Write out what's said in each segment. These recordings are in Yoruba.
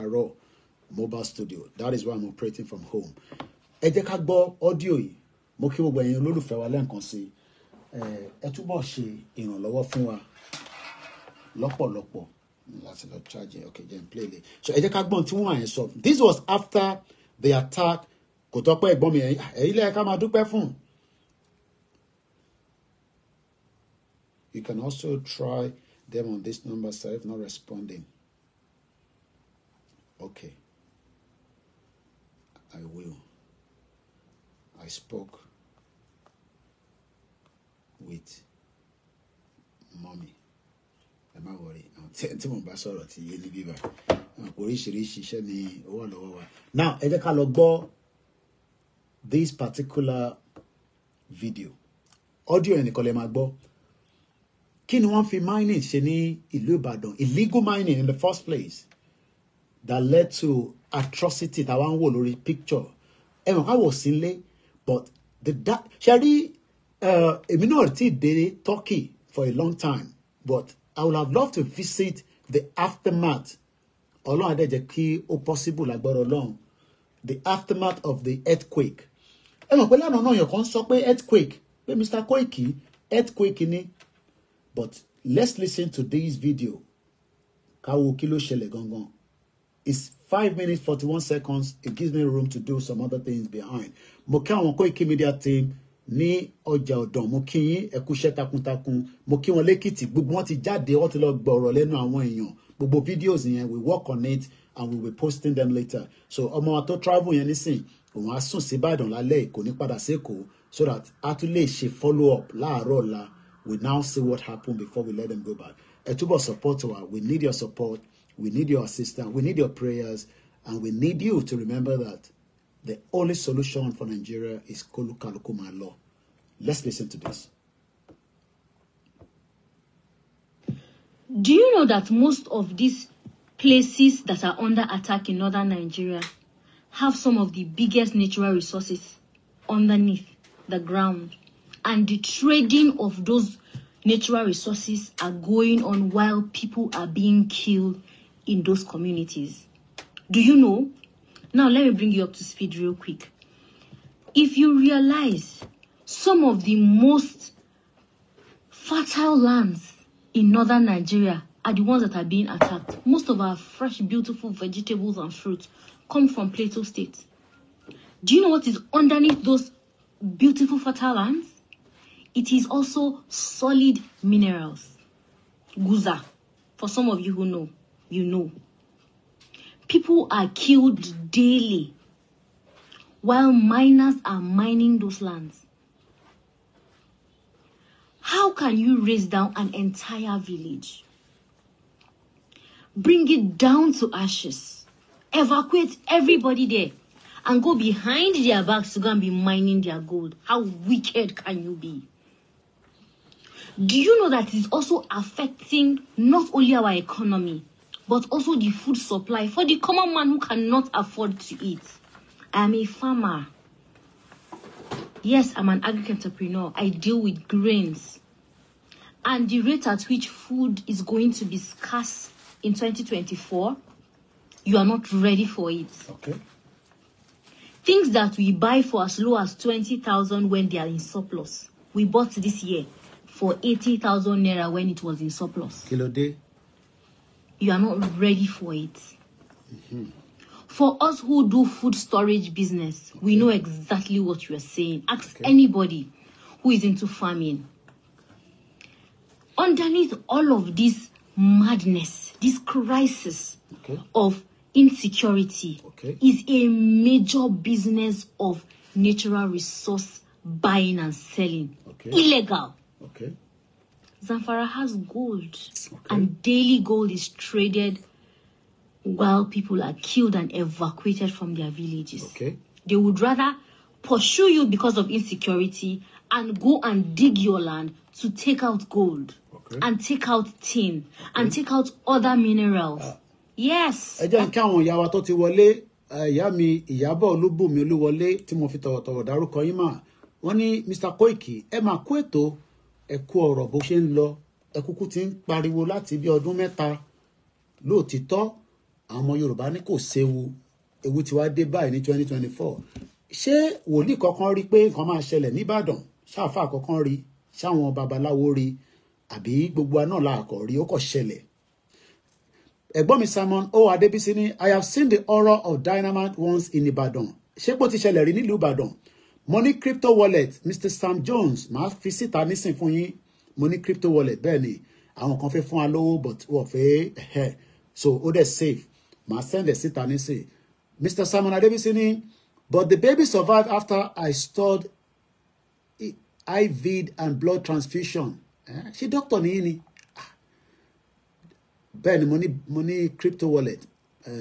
Raw mobile studio. That is why I'm operating from home. Ẹ jẹ́ ká gbọ́ audio yìí. Mo kí gbogbo ẹ̀yin olólùfẹ́ wa lẹ́ẹ̀kan sí. Ẹ túbọ̀ ṣe ìrànlọ́wọ́ fún wa lọ́pọ̀lọpọ̀. Láti lọ charge. Okay, then play it. So ẹ jẹ́ ká gbọ́n tí wọ́n yẹn sọ. This was after the attack. Kò tọ́pẹ́ ẹ̀gbọ́n mi ẹ̀yin lẹ́yìn ká máa dúpẹ́ fún. You can also try them on this number, sir, if not responding. Okay. I will. I spoke with mommy. Am I worried? Now, ẹ jẹ́ ká lọ gbọ́ this particular video. Audio ẹnìkan lè máa gbọ́. Kí ni wọ́n fi mining ṣe ní ìlú Ìbàdàn? Illegal mining in the first place that led to atrocity that one wò lórí picture. I was in late, but Sherry, èmi náà ti dé Turkey for a long time, but I would have loved to visit the aftermath. Ọlọ́run adé jẹ́ kí ó possible lágbára Ọlọ́run. The aftermath of the earthquake. Pé lánàá náà yàn kan sọ pé earthquake, pé Mr. Koiki, earthquake ni. But let's listen to this video. Káwo kí ló ṣẹlẹ̀ gangan. It's 5 minutes 41 seconds. It gives me room to do some other things behind. Mo kí àwọn Koikimedia team ní ọjà ọ̀dàn. Mo kí yín ẹ kú iṣẹ́ takuntakun. Mo kí wọn lẹ́kìtì. Gbogbo wọn ti jáde, wọ́n ti lọ gbọ́rọ̀ lẹ́nu àwọn èèyàn. Gbogbo videos yẹn, we work on it and we will be posting them later. So ọmọ wa tó travel yẹn nísìn, òun á sùn sí Ìbàdàn lálẹ́, kò ní padà sékòó, so that a tún lè ṣe follow up láàárọ̀ ọ̀la. We now see what happened before we let them go back. Ẹ túbọ̀ support wa. We need your support. We need your assistance. We need your prayers. And we need you to remember that the only solution for Nigeria is Kolukalukuma law. Let's listen to this. Do you know that most of these places that are under attack in northern Nigeria have some of the biggest natural resources underneath the ground? And the trading of those natural resources are going on while people are being killed in those communities. Do you know? Now, let me bring you up to speed real quick. If you realize some of the most fertile lands in northern Nigeria are the ones that are being attacked. Most of our fresh, beautiful vegetables and fruits come from Plateau State. Do you know what is underneath those beautiful fertile lands? It is also solid minerals. Guza. For some of you who know, you know. People are killed daily while miners are mining those lands. How can you raise down an entire village? Bring it down to ashes. Evacuate everybody there and go behind their backs to go and be mining their gold. How wicked can you be? Do you know that it's also affecting not only our economy, but also the food supply for the common man who cannot afford to eat? I am a farmer. Yes, I'm an agri-entrepreneur. I deal with grains. And the rate at which food is going to be scarce in 2024, you are not ready for it. Okay. Things that we buy for as low as 20,000 when they are in surplus, we bought this year for 80,000 naira when it was in surplus. Kilo day. You are not ready for it. For us who do food storage business, we know exactly what you are saying. Ask anybody who is into farming. Underneath all of this madness, this crisis of insecurity is a major business of natural resource buying and selling. Illegal. Zamfara has gold, and daily gold is traded while people are killed and evacuated from their villages. They would rather pursue you because of insecurity and go and dig your land to take out gold and take out tin and take out other minerals. Yes. Wọ́n ní Mr. Koiki ẹ máa kó ètò ẹ kú ọ̀rọ̀ bó ṣe ń lọ ẹ kúkú ti ń pariwo láti bí ọdún mẹ́ta lóòtítọ́ àwọn ọmọ Yorùbá ní kò séwu ewu tí wàá dé báyìí ní 2024 ṣé wòlíì kankan rí pé nǹkan máa ṣẹlẹ̀ nìbàdàn ṣáfà kankan rí ṣáwọn babaláwo rí àbí gbogbo wa náà láàkọ rí ó kò ṣẹlẹ̀. Ẹ̀gbọ́n mi Simon O Adébísí ní I have seen the horror of dynamite once in Ìbàdàn ṣé pé ó ti ṣẹlẹ̀ rí nílùú Ìbàdàn. Money crypto wallet Mr. Sam Jones máa fi síta nísìn fún yín money crypto wallet bẹ́ẹ̀ ni àwọn kan fẹ́ fún wa lówó but wọ́n fẹ́ so ó dẹ̀ safe máa send ẹ̀ síta nísìn. Mr. Simon Adébísí ní but the baby survived after I stored IV and blood transfusion. Ṣé doctor nìyí ni? Bẹ́ẹ̀ ni money crypto wallet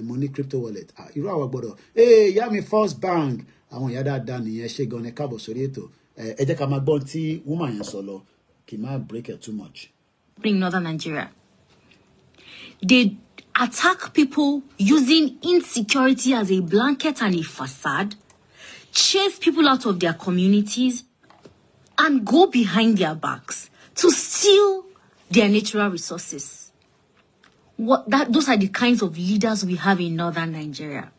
money crypto wallet irú àwọn gbọ́dọ̀ ìyá mi First Bank àwọn ìyá dáadáa nìyẹn ṣe gan ni káàbọ̀ sórí ètò ẹ jẹ́ ká máa gbọ́n tí woman yẹn sọ lọ kì í má break it too much. In northern Nigeria, they attack people using insecurity as a blanket and a facade, chase people out of their communities, and go behind their backs to steal their natural resources. Those are the kinds of leaders we have in northern Nigeria.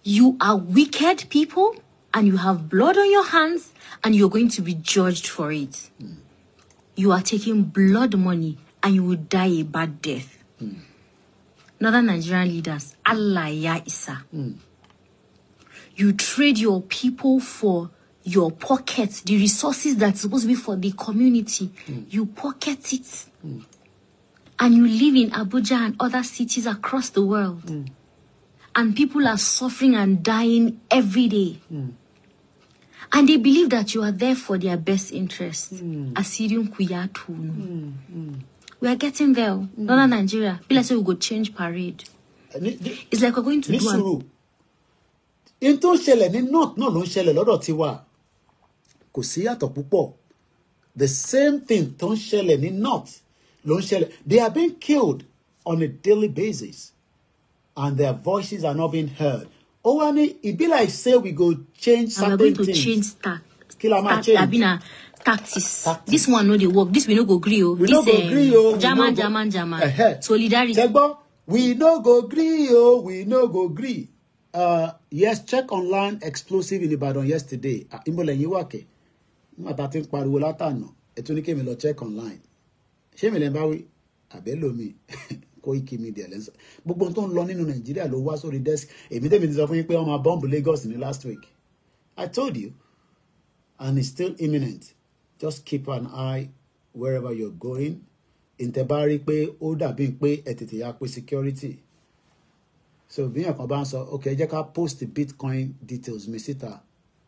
You are wicked people and you have blood on your hands and you're going to be judged for it. You are taking blood money and you will die a bad death. Northern Nigerian leaders, Allah ya Isa. You trade your people for your pockets, the resources that's supposed to be for the community. You pocket it. And you live in Abuja and other cities across the world. And people are suffering and dying every day. And they believe that you are there for their best interest. Assyrian Kuyatu. We are getting there. Northern Nigeria. Feel like we go change parade. It's like we're going to do in tó ń ṣẹlẹ̀ ní north náà ló ń ṣẹlẹ̀ lọ́dọ̀ tiwa. Kò sí yàtọ̀ púpọ̀. The same thing tó ń ṣẹlẹ̀ ní north ló ń ṣẹlẹ̀. They are being killed on a daily basis. And their voices are not being heard. Oh, it be like say we go change certain things. We're going to change tactics. This one no dey work. This we no go gree. We no go gree. German. Solidarity. We no go gree. We no go gree. Yes, check online explosive in Ibadan yesterday. Imbole yiwake. Mata tin pariwo latano. Etu ni ke mi lọ check online. Ṣé mi le bá wí abelomi. Koikimedia Fans. Gbogbo tó ń lọ nínú Nigeria ló wá sórí desk. Èmi tèmi ti sọ fún yín pé wọ́n máa bomb Lagos ní last week. I told you. And it's still imminent. Just keep an eye wherever you're going. Intebari pé ó dàbí pé ẹ tètè ya pé security. So bí yàn kan bá ń sọ, okay, jẹ́ ká post the Bitcoin details mi síta.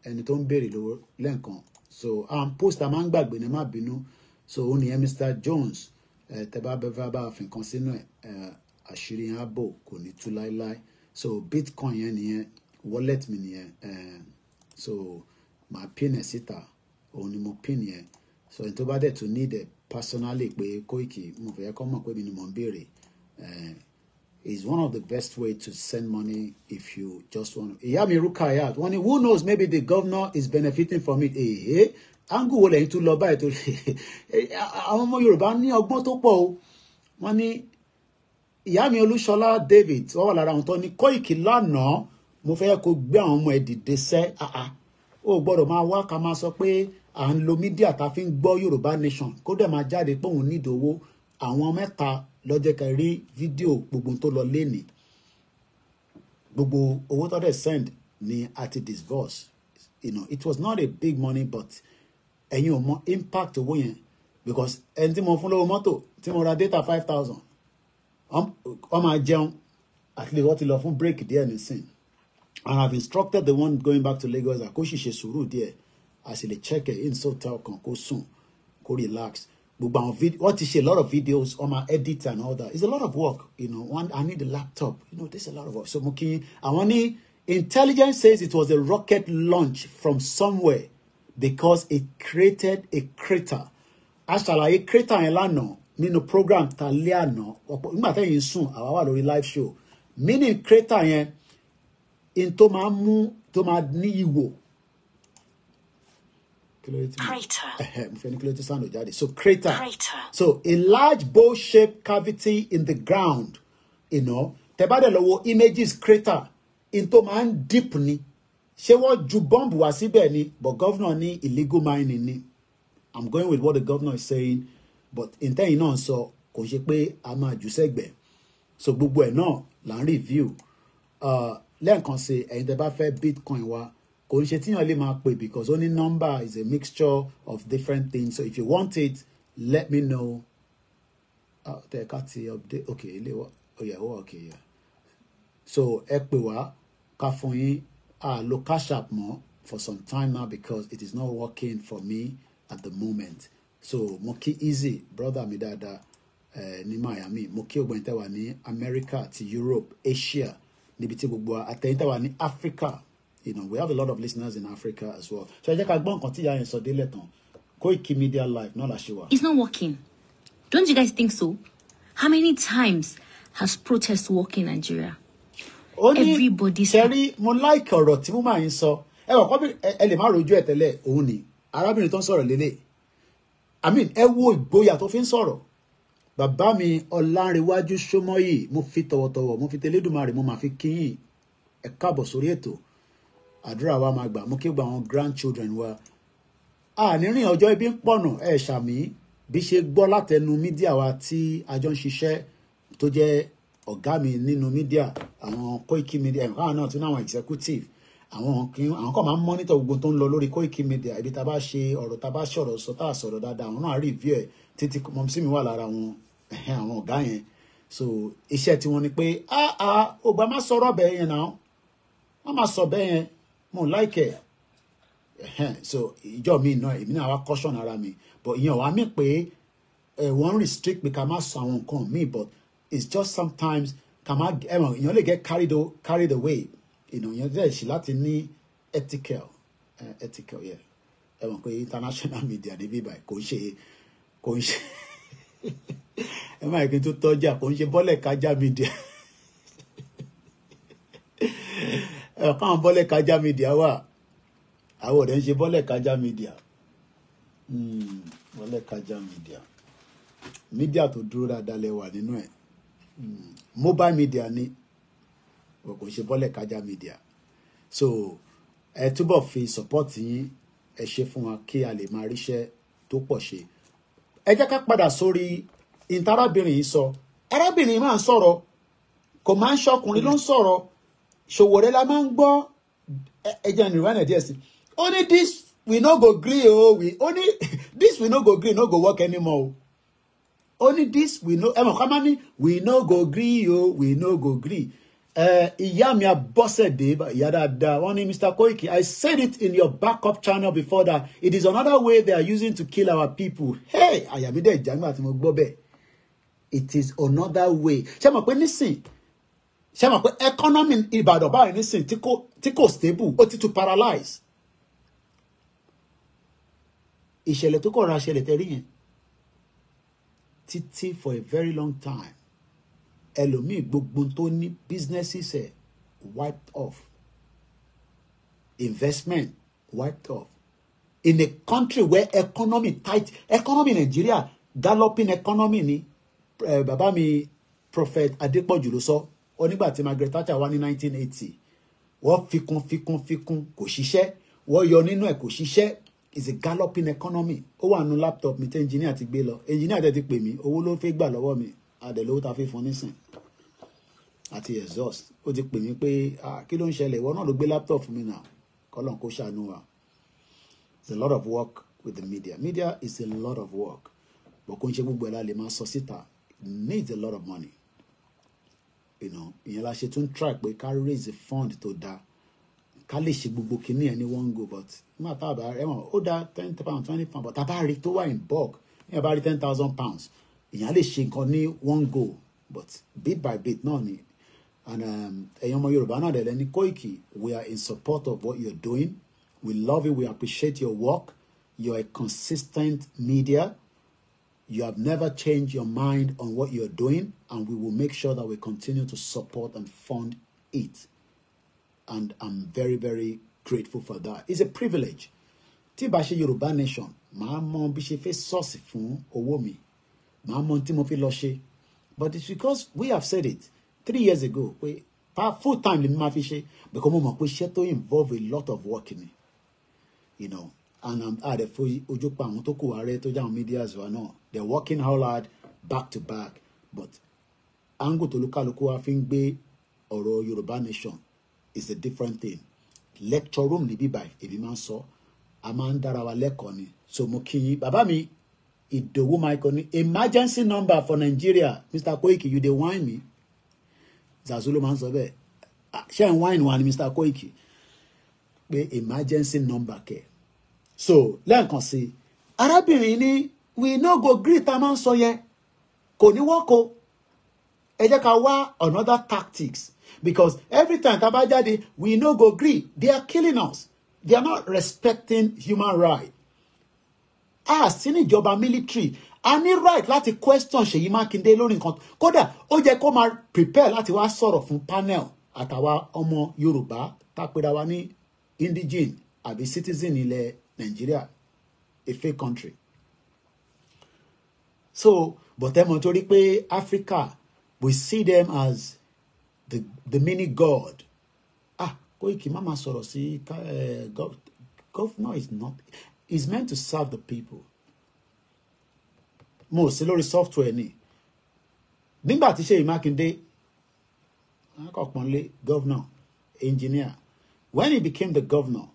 Ẹni tó ń béèrè lówó lẹ́ǹkan. So post a máa ń gbàgbé ní má bínú. So ó nìyẹn Mr. Jones. Tẹ́bá bẹ́ẹ̀ bá fi nǹkan sínú àṣírí yẹn á bò kò ní tú láéláé. So Bitcoin yẹn nìyẹn wallet mi nìyẹn. So màá pin ẹ̀ síta òun ni mo pin yẹn. So ẹni tó bá dẹ̀ tún need it personally pé Koiki mo fẹ́ kọ́ mọ̀ pé mi ni mo ń béèrè. Is one of the best way to send money if you just want to. Ìyá mi Rukayat wọ́n ní who knows maybe the governor is benefiting from it. Angu wo lẹ́yìn tún lọ báyìí tó àwọn ọmọ Yorùbá ní ọgbọ́n tó pọ̀ o. Wọ́n ní ìyá mi Olúṣọlá David wọ́n wà lára àwọn tó ní Koiki lánàá mo fẹ́ kó gbé àwọn ọmọ ẹ̀ dìde sẹ́ ó gbọ́dọ̀ máa wá ká máa sọ pé à ń lo mídíà tá a fi ń gbọ́ Yorùbá nation kó dẹ̀ máa jáde pé òun nídìí owó àwọn mẹ́ta lọ́jọ́ kan rí fídíò gbogbo tó lọ lénìí gbogbo owó tó dẹ̀ send ni àti disburse it was not a big money but ẹ̀yin ò mọ impact owó yẹn because ẹni tí mo fún lówó mọ́tò tí mo ra data 5,000 wọ́n máa jẹun at least wọ́n ti lọ fún break díẹ̀ nísìn and I've instructed the one going back to Lagos kó ṣìṣe sùúrù díẹ̀ as he dey check it in hotel kan kó sùn kó relax gbogbo àwọn video wọ́n ti ṣe a lot of videos on my edit and all that it's a lot of work I need a laptop there's a lot of work so mo kí àwọn ní intelligence says it was a rocket launch from somewhere because it created a crater aṣàlàyé crater yẹn lánàá nínú program ta lé àná nígbà tẹ́yìn sùn àwa wà lórí live show meaning crater yẹn in tó máa mú tó máa ní ìwò so crater so a large bowl-shaped cavity in the ground you know, tẹ́ bá dẹ̀ lọ wo images crater into man deep ni ṣé wọ́n ju bomb wá síbẹ̀ ni but governor ní illegal mining ni. I'm going with what the governor is saying but intẹ́yìn náà sọ kò ṣe pé a máa jù sẹ́gbẹ̀ẹ́ so gbogbo ẹ̀ náà là ń review lẹ́ẹ̀kan sí ẹ̀yin tẹ́ bá fẹ́ bitcoin wa kò ń ṣe tíyàn lè máa pè because only number is a mixture of different things so if you want it let me know. Tẹ́ ká ti update okay ilé wa okay yeah. So ẹ pè wá ká fún yín lo cash app mọ́ for some time now because it is not working for me at the moment. So mo kí easy brother mi dáadáa ní Miami mo kí ògbọ́n tẹ́ wà ní America àti Europe Asia níbi tí gbogbo àtẹ̀yìn tẹ́ wà ní Africa you know we have a lot of listeners in Africa as well. So ẹ jẹ́ ká gbọ́ nǹkan tí ìyá yẹn sọ délẹ̀ tán Koikimedia Live náà la ṣe wà. It's not working. Don't you guys think so? How many times has protest worked in Nigeria? Everybody's Sherry, mo like ọ̀rọ̀ tí mo máa ń sọ. Ẹ wọ̀ kọ́ bí ẹ lè má rojú ẹ̀ tẹ́lẹ̀ òun ni. Arábìnrin tó ń sọ̀rọ̀ lélẹ̀. I mean, ẹ wo ìgboyà tó fi ń sọ̀rọ̀. Bàbá mi Ọlánrewájú Ṣómọ́yì, mo fi tọ̀wọ̀tọ̀wọ̀, mo fi tẹlẹ́dùmarè, mo máa fi kíyìn. Ẹ káàbọ̀ sórí ètò. Àdúrà wa máa gbà, mo kí gba àwọn grandchildren wa. Ní rìn ọjọ́ ibi ń pọ̀nà ẹ̀ ṣàmì bí ṣe gbọ́ látẹnu mídíà wa tí a jọ ń ṣiṣẹ́ tó jẹ́ ọ̀gá mi nínú mídíà àwọn Koikimedia káwọn náà tún náwọn executive àwọn kan máa ń monitor gbogbo tó ń lọ lórí Koikimedia ibi tá a bá ṣe ọ̀rọ̀ tá a bá ṣọ̀rọ̀ sọ tá a sọ̀rọ̀ dáadáa àwọn náà review ẹ̀ títí mọ̀mísí mi wà lára àwọn ọ̀gá yẹn so iṣẹ́ tí wọ́n ní pé ó gbà má sọ̀rọ̀ bẹ́ẹ̀ yẹn náà wọ́n máa sọ bẹ́ẹ̀ yẹn mo like ẹ̀ so ìjọ mi náà èmi náà wá caution ara mi but ìyẹn wàá mí pé wọ́n restrict pé ká má sọ àwọn nǹkan míì but it's just sometimes you only get carried away. You know, you're there. She láti ní ethical, yeah. International media they be by kò ṣe. Ẹ máa kí n tó tọ́jà kò ń ṣe bọ́lẹ̀ kájà media. Káwọn bọ́lẹ̀ kájà media wà. Àwọn ọ̀dẹ̀ ń ṣe bọ́lẹ̀ kájà media. Bọ́lẹ̀ kájà media. Media tó dúró dáadáa lẹ wà nínú ẹ̀. Mobile media ni kò ṣe bọ́lẹ̀ kájà media so ẹ túbọ̀ fi support yín ẹ ṣe fún wa kí a lè máa ríṣẹ́ tó pọ̀ ṣe ẹ jẹ́ ká padà sórí ìtarábìnrin yìí sọ arábìnrin máa ń sọ̀rọ̀ kò máa ń ṣọkùnrin ló ń sọ̀rọ̀ Ṣòwòrẹ́ la máa ń gbọ́ ẹ jẹ́ ní ìrànlẹ́ díẹ̀ sí only this we no go gree only this we no go gree no go work anymore only this we no we no go gree we no go gree. Ìyá mi Abọ́sẹ̀dé ìyá dáadáa wọ́n ní Mr. Koiki I said it in your backup channel before that it is another way they are using to kill our people. Hey àyàmídẹ́ ìjàngbà tí mo gbọ́ bẹ́ẹ̀ it is another way. Ṣé mo pé nísìn ṣé mo pé economy Ìbàdàn báyìí nísìn tí kò stable ó ti tún paralyze. Ìṣẹ̀lẹ̀ tó kọ̀ ra ṣẹlẹ̀ tẹ́rí yẹn títí for a very long time ẹlòmíì gbogbo tó ní businesses ẹ wiped off investment wiped off in a country where economy tight economy Nigeria galloping economy ni bàbá mi Prophet Adépọ̀jù ló sọ onígbà tí Margaret Thatcher wá ní 1980 wọ́n fikún kò ṣiṣẹ́ wọ́n yọ nínú ẹ̀ kò ṣiṣẹ́ is a galloping economy ó wà nínú laptop mi tí engineer ti gbé lọ engineer tẹ́ ti pè mí owó ló fẹ́ gbà lọ́wọ́ mi àdẹ̀lówó ta fi fún nísìn àti exhaust ó ti pè mí pé kí ló ń ṣẹlẹ̀ ìwọ náà ló gbé laptop fún mi náà kọ́lọ́n kó ṣàánú wa it's a lot of work with the media is a lot of work but kò ń ṣe gbogbo ẹ̀ la lè máa sọ síta needs a lot of money you know ìyẹn la ṣe tún try pé ká raise a fund tó dáa ká lè ṣe gbogbo kìíní ẹ̀ ní one go but má tá a bá ẹ̀wọ̀n ó dá £10 £20 but tá a bá rí tó wà in bulk ìyẹn bá rí £10,000 ìyẹn lè ṣe nǹkan ní one go but bit by bit náà ni and ẹ̀yin ọmọ Yorùbá náà dẹ̀ lẹ́ni Koiki we are in support of what you're doing we love it we appreciate your work you're a consistent media you have never changed your mind on what you're doing and we will make sure that we continue to support and fund it and I'm very very grateful for that it's a privilege tí bá ṣe Yorùbá nation màá mọ bí ṣe fẹ́ sọ́ọ̀sì fún owó mi màá mọ tí mo fi lọ ṣe but it's because we have said it 3 years ago pé full time lèmi máa fi ṣe because mo mọ̀ pé iṣẹ́ tó involve a lot of work ni, you know, and àdẹ fún ojú pa àwọn tó kù ààrẹ tó jẹ́ àwọn medias wa náà, they're working all hard back to back, but angle tó lúkálukú wa fi ń gbé ọ̀rọ̀ Yorùbá nation is a different thing. Lecture room níbí báyìí èmi máa ń sọ, a máa ń dára wa lẹ́kọ̀ọ́ ni. So mo kí yín bàbá mi Ìdòwú Michael ní emergency number for Nigeria. Mr. Koiki, you dey whine me. Zazulu máa ń sọ bẹ́ẹ̀. Ṣé ń whine wa ni Mr. Koiki? Pé emergency number kẹ̀. So lẹ́ẹ̀kan sí arábìnrin ní we no go gree tá a máa ń sọ yẹn kò ní wọ́kọ̀. Ẹ jẹ́ ká wá another tactics, because every time tá a bá jáde we no go gree, they are killing us. They are not respecting human rights. Sí níjọba military a ní right láti question Ṣèyí Mákindé lórí nǹkan, kódà ó jẹ́ kó máa prepare láti wá sọ̀rọ̀ fún panel àtàwa ọmọ Yorùbá tápẹ́ra wa ní indigene àbí citizen ilẹ̀ Nàìjíríà, a fake country. So but ẹmọ torí pé Africa, we see them as the mini god. Koiki má máa sọ̀rọ̀ sí governor is not, is meant to serve the people. Mo sí lórí software ni. Nígbà tí Ṣèyí Mákindé akọ̀pọ̀nlé governor, engineer, when he became the governor,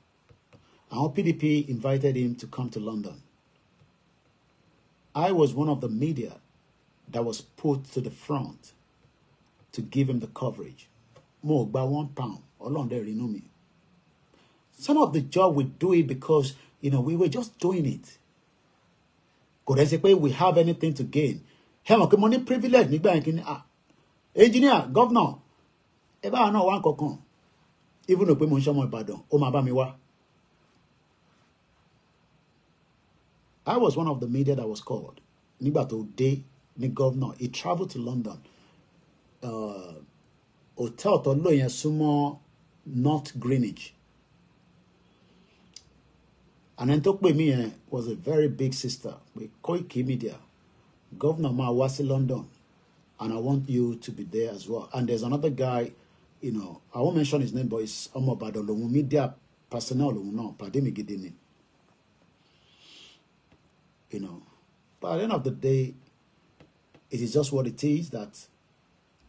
our PDP invited him to come to London. I was one of the media that was put to the front to give him the coverage. Mo gba £1. Ọlọ́run dẹ̀ rí inú mi. Some of the job we do it because, you know, we were just doing it. Kò dẹ̀ ṣe pé we have anything to gain. Ẹ mọ̀ pé mo ní privilege nígbà yẹn kí ni engineer, governor, ẹ bá náà wá kankan. Even though pé mo ń ṣọmọ Ìbàdàn, ó máa bá mi wá. I was one of the media that was called. Nígbà tó dé ní governor, he traveled to London. Hotel tó lò yẹn súnmọ́ North Greenwich. And then tó pè mí yẹn was a very big sister with Koikimedia. Governor máa wá sí London, and I want you to be there as well. And there's another guy, you know, I won't mention his name, but it's ọmọ Ìbàdàn lòun, media personnel lòun náà, pàdé mi gidi ni. You know, but at the end of the day, it is just what it is, that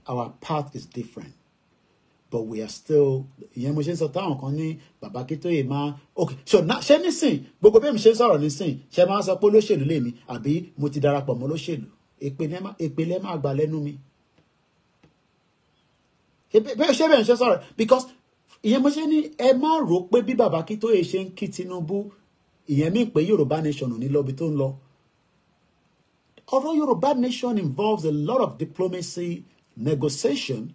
our path is different. But we are still, ìyẹn mo ṣe ń sọ táwọn kan ní bàbá Akíntóyè máa, okay, so ṣé nísìn gbogbo bí mi ṣe ń sọ̀rọ̀ nísìn ṣe máa ń sọ pé olóṣèlú lèmi àbí mo ti darapọ̀ mọ́ olóṣèlú, èpè lẹ́ máa gbà lẹ́nu mi. Ṣé bẹ́ẹ̀ ń ṣe sọ̀rọ̀, because ìyẹn mo ṣe ní ẹ má rò pé bí bàbá Akíntóyè ṣe ń kí Tinubu ìyẹn mi pé Yorùbá nation ò ní lọ bí tó ń lọ. Ọ̀rọ̀ Yorùbá nation involves a lot of diplomacy, negotiation,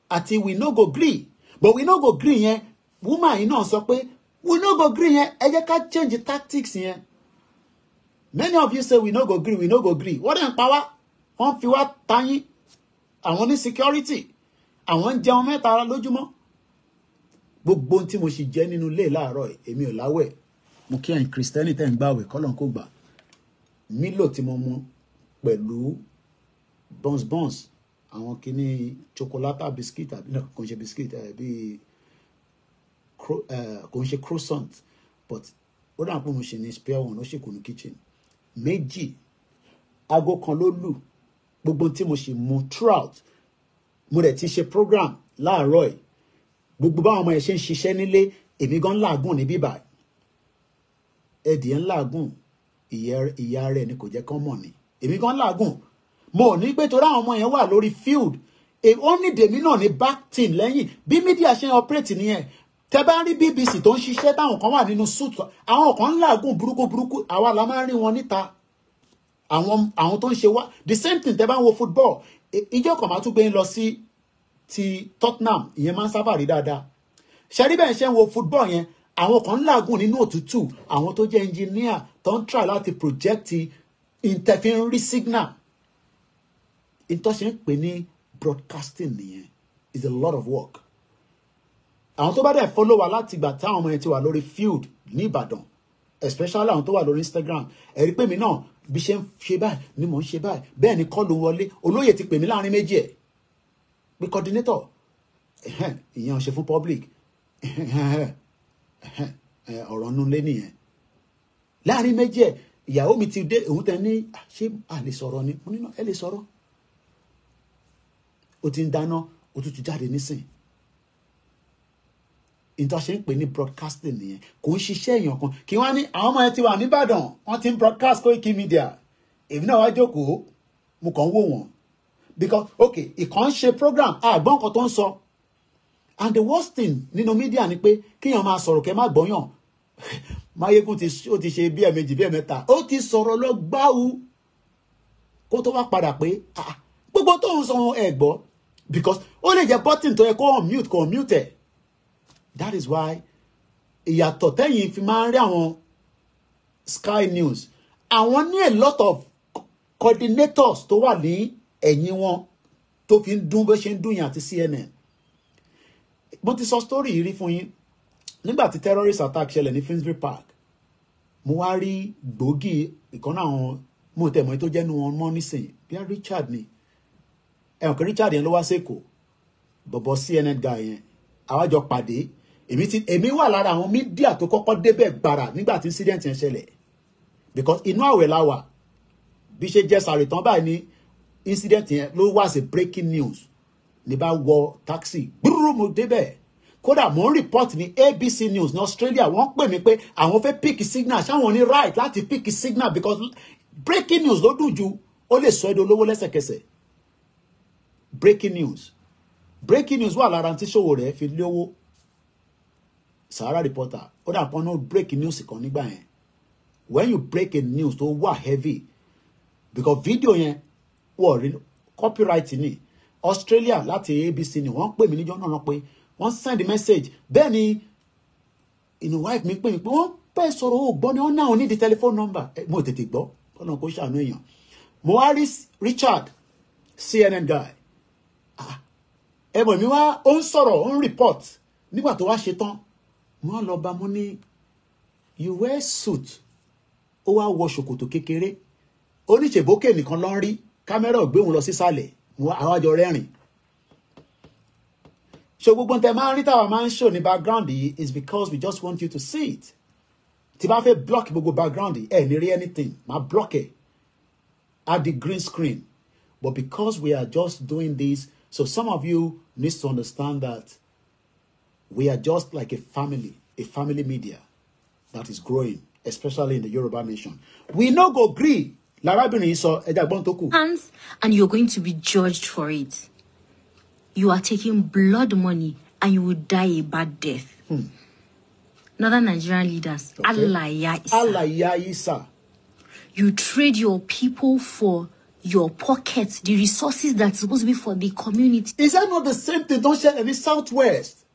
àti we no go gree. But we no go gree yẹn, woman yìí náà sọ pé we no go gree yẹn, ẹ jẹ́ ká change the tactics yẹn. Many of you say we no go gree, we no go gree. Wọ́n dẹ̀ ń pa wá, wọ́n fi wá tayín, àwọn ní security, àwọn ń jẹun mẹ́ta lójúmọ́. Gbogbo ohun tí mo sì jẹ́ nínú ilé láàárọ̀ èmi ò láwẹ̀. Mo kí ẹ̀yin Kristẹni tẹ́ ń gbààwẹ̀ kọ́lọ́n kó gbà. Mílò tí mo mu pẹ̀lú buns àwọn kìíní chocolate biscuit àbí náà kò ń ṣe biscuit bí kò ń ṣe croissant, but ó dà pé mo ṣe ní spare one ó ṣe kù ní kitchen. Méjì aago kan ló lù, gbogbo tí mo ṣe mu throughout. Mo dẹ̀ ti ṣe program láàárọ̀ ẹ̀, gbogbo báwọn ọmọ ẹ̀ ṣe ń ṣiṣẹ́ nílé, èmi gan làágùn ní bíbà. Ẹ̀dìẹ̀ ń làágùn, ìyá rẹ̀ ni kò jẹ́ kán mọ̀ ni. Èmi gan làágùn. Mo ní pé torí àwọn ọmọ yẹn wà lórí field, ó ní dèmí náà ní back team lẹ́yìn. Bí media ṣe ń operate nìyẹn. Tẹ́ bá rí BBC tó ń ṣiṣẹ́ táwọn kan wà nínú suit, àwọn kan ń làágùn burúkú, àwa la máa ń rí wọn níta. Àwọn tó ń ṣe wá. The same thing tẹ́ bá ń wo football. Ìjọ kan máa tún gbé ń lọ sí ti Tottenham, ìyẹn máa ń sábà rí dáadáa. Ṣé rí bẹ́ẹ̀ ṣe ń wo football yẹn, àwọn kan ń làágùn nínú òtútù, àwọn tó jẹ́ engineer tó ń try láti project interfering signal. Ìtọ́sí ń pè ní broadcasting nìyẹn, is a lot of work. Àwọn tó bá dẹ̀ follow wa láti ìgbà táwọn ọmọ yẹn ti wà lórí field ní Ìbàdàn, especially àwọn tó wà lórí Instagram, ẹ rí pé mi náà bí ṣe ń ṣe báyìí ni mò ń ṣe báyìí, bẹ́ẹ̀ ni kọ́ ló wọlé, olóyè ti pè mí láàrin méjì ẹ̀. pé coordinator ìyẹn ò ṣe fún public ọ̀rọ̀ nú lé nìyẹn láàrin méjì ẹ̀ ìyàwó mi ti dé òun tẹ ní ṣé a lè sọ̀rọ̀ ni mo ní náà ẹ lè sọ̀rọ̀ ó ti ń dáná ó tún ti jáde nísìn ìtọ́ ṣe ń pè ní broadcasting nìyẹn kò ń ṣiṣẹ́ èèyàn kan kí wọ́n ní àwọn ọmọ ẹ ti wà nìbàdàn wọ́n ti ń broadcast Koikimedia èmi náà wá jókòó mo kàn ń wò wọ́n because okay ìkàn ń ṣe program àgbọ̀n kan tó ń sọ and the worst thing nínú media ni pé kíyàn máa sọ̀rọ̀ kẹ́ má gbọ́yàn Máyégún ó ti ṣe bí ẹ̀mejì bí ẹ̀mẹ́ta ó ti sọ̀rọ̀ lọ gbáwu kó tó wá padà pé gbogbo tó ń sọ ẹ̀ gbọ́ because ó lè jẹ́ button tó yẹ kó unmute ẹ̀. That is why ìyàtọ̀ tẹ́yìn fi máa ń rí àwọn Sky News àwọn ní a lot of coordinators tó wà ní ẹ̀yìn wọn tó fi ń dún bó ṣe ń dún yàn àti CNN. Mo ti sọ story yìí rí fún yín nígbà tí terrorist attack ṣẹlẹ̀ ní Finsbury Park mo wá rí gbòógì ìkànnà àwọn mo tẹ̀mọ́ tó jẹ́nu wọn mọ́ nísìnyí bí i Richard ni ẹ̀wọ̀n kí Richard yẹn ló wá sẹ́kọ̀ọ́ bọ̀bọ̀ CNN guy yẹn àwájọ pàdé èmi wà lára àwọn mídíà tó kọ́kọ́ débẹ̀ gbàrà nígbà tí incident yẹn ṣẹlẹ̀ because inú àwẹ̀ la wà bí ṣe jẹ́ sàrìtàn báyìí ní incident yẹn ló wá sí breaking news ní bá wọ taxi gbúrú mo débẹ̀ kódà mo ń report ní ABC News ní Australia wọ́n pè mí pé àwọn fẹ́ pick signal ṣáwọn ní right láti pick signal because breaking news ló dùn ju ó lè sọ ẹdọ olówó lẹ́sẹ̀kẹsẹ̀ breaking news wà lára tí ṣòwò rẹ̀ fi lówó Sahara Reporter ó dà pọ́n náà break news kan nígbà yẹn when you break a news tó wà heavy because video yẹn wọ̀ rí copyright ní Australia láti ABC ni wọ́n pè mí níjọ́ náà pé wọ́n send message bẹ́ẹ̀ ni inú wife mi pè mí pé wọ́n pẹ́ sọ̀rọ̀ ó gbọ́ ni wọ́n náà ní the telephone number mo tètè gbọ́ ọ̀nà kó ṣàánú èèyàn mo wá rí Richard CNN guy ẹ̀bùn mi wá ó ń sọ̀rọ̀ ó ń report nígbà tó wá ṣe tán mo wá lọ bá mo ní you wear suit ó wá wọ ṣòkòtò kékeré oníṣèbókè nìkan ló ń rí kámẹ́rà ò gbé òun lọ sísàlẹ̀ àwọn àjọ rẹ́rìn so gbogbo tẹ máa ń rí táwa máa ń show ní background yìí is because we just want you to see it tí bá fẹ́ block gbogbo background yìí ẹ̀ ní rí anything máa block ẹ̀ at the green screen but because we are just doing this so some of you need to understand that we are just like a family media that is growing especially in the Yoruba nation we no go gree larabìnrin sọ ẹja gbọ́n tó kù. And you're going to be judged for it. You are taking blood money and you will die a bad death. Northern Nigerian leaders, Allah Isa. You trade your people for your pockets, the resources that's supposed to be for the community. Is that not the same thing? Don't share any Southwest.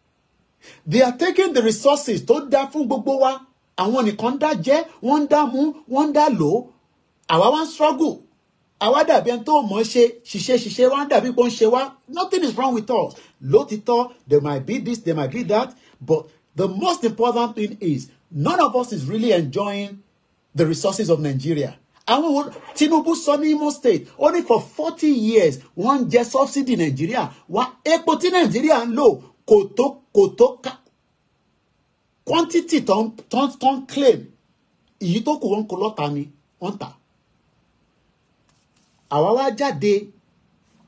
They are taking the resources. Don't da fún gbogbo wa. Àwọn nìkan dá jẹ, wọ́n dá mú, wọ́n dá lò. Àwa wá struggle. Àwa dàbí ẹni tó mọ̀ ṣiṣẹ́ wá dàbí pé ó ń ṣe wá. Nothing is wrong with us. Lótìtọ́, there might be this, there might be that. But the most important thing is, none of us is really enjoying the resources of Nigeria. Àwọn Tinubu sọ ní Imo State, only for 40 years, wọ́n jẹ subsidy in Nigeria. Wọ́n epo tí Nigeria ń lò kò tó quantity ton claim. Èyí tó kù wọ́n kò lọ́ta ni wọ́n tà. Àwa wá jáde,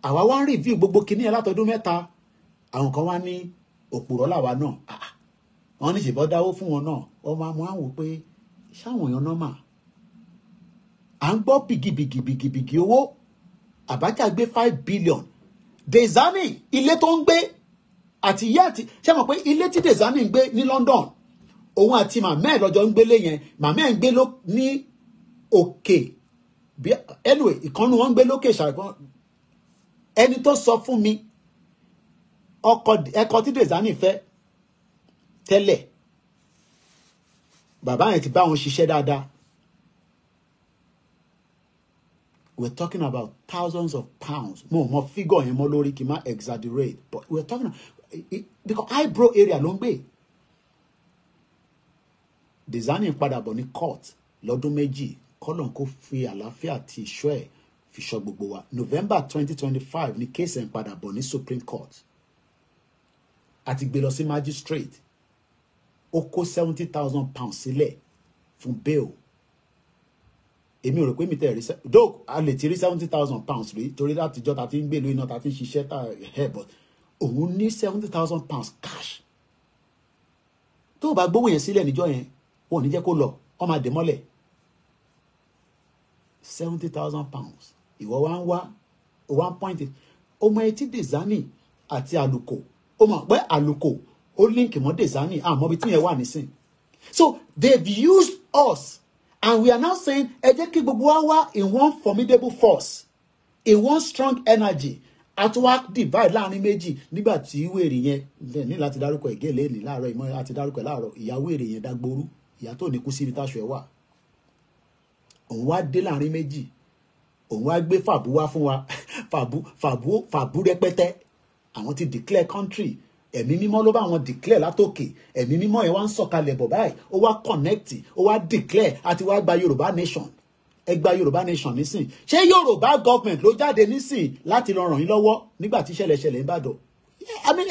àwa wá ń review gbogbo kinní ẹ̀ látọdún mẹ́ta. Àwọn kan wá ní òpùrọ́ làwa náà. Wọ́n ní ṣèbọ́ dáwó fún wọn náà. Wọ́n máa mú àwọn pé ṣáwọn èèyàn náà mà. À ń gbọ́ bìgìbìgì owó. Abacha gbé 5 billion. Dezani ilé tó ń gbé àti ìyá àti ṣé mọ̀ pé ilé tí Dezani ń gbé ní London òun àti màmá ẹ̀ lọ́jọ́ ń gbélé yẹn màmá ẹ̀ ń gbé ní òkè anyway ìkànnì wọn ń gbé lókè ṣàgbọ́n ẹni tó sọ fún mi ẹkọ tí Dezani fẹ́ tẹ́lẹ̀ bàbá yẹn ti bá wọn ṣiṣẹ́ dáadáa. We're talking about thousands of pounds. Mo figure yẹn mọ́ lórí kí n má exaggerate. But we're talking because eyebrow area ló ń gbé. Dezani padà bọ̀ ní court lọ́dún méjì. Kọ́lọ̀n kó fi àlàáfíà àti ìṣọ́ ẹ̀ fi ṣọ́ gbogbo wa. November 2025 ni case ń padà bọ̀ ní Supreme Court. Àti gbé lọ sí magistrate. Ó kó 70,000 pounds sílẹ̀ fún bail. Èmi ò rò pé mi tẹ̀ rí though a lè ti rí 70,000 pounds rí torí láti jọ́ ta ti ń gbé lóyún náà ta ti ń ṣiṣẹ́ ta ẹ̀ but òun ní 70,000 pounds cash. Tó bá gbówó yẹn sílẹ̀ níjọ́ yẹn wọn ò ní jẹ́ kó lọ ọ máa dè mọ́lẹ̀ 70,000 pounds. Ìwọ wá ń wá 1 point. Ọmọ etí Dezani àti Àlùkò ó mọ̀ pé Àlùkò ó link mọ́ Dezani àmọ́ bí tí yẹn wà nísìn. So they've used us and we are now saying ẹ jẹ́ kí gbogbo wa wá in one formidable force, in one strong energy. Àtúwá divide láàrin méjì nígbà tí wèrè yẹn ní láti dárúkọ ẹ̀gẹ́ lẹ́ẹ̀ni láàárọ̀ ìmọ̀ láti dárúkọ láàárọ̀ ìyá wèrè yẹn Dagboru ìyá tó ní kú síbi táṣọ ẹ̀ wà. Òun wá dé láàrin méjì òun wá gbé fàbú wá fún wa fàbú rẹpẹtẹ àwọn ti declare country ẹ̀mí mímọ́ ló bá wọn declare látòkè ẹ̀mí mímọ́ yẹn wá ń sọ̀kalẹ̀ bọ̀ báyìí ó wá connect ó wá declare àti wá gba Yorùbá nation ẹ gba Yorùbá nation nísìn ṣé Yorùbá government ló jáde nísìn láti lọ ràn yín lọ́wọ́ nígbà tí ṣẹlẹ̀ ń bàdàn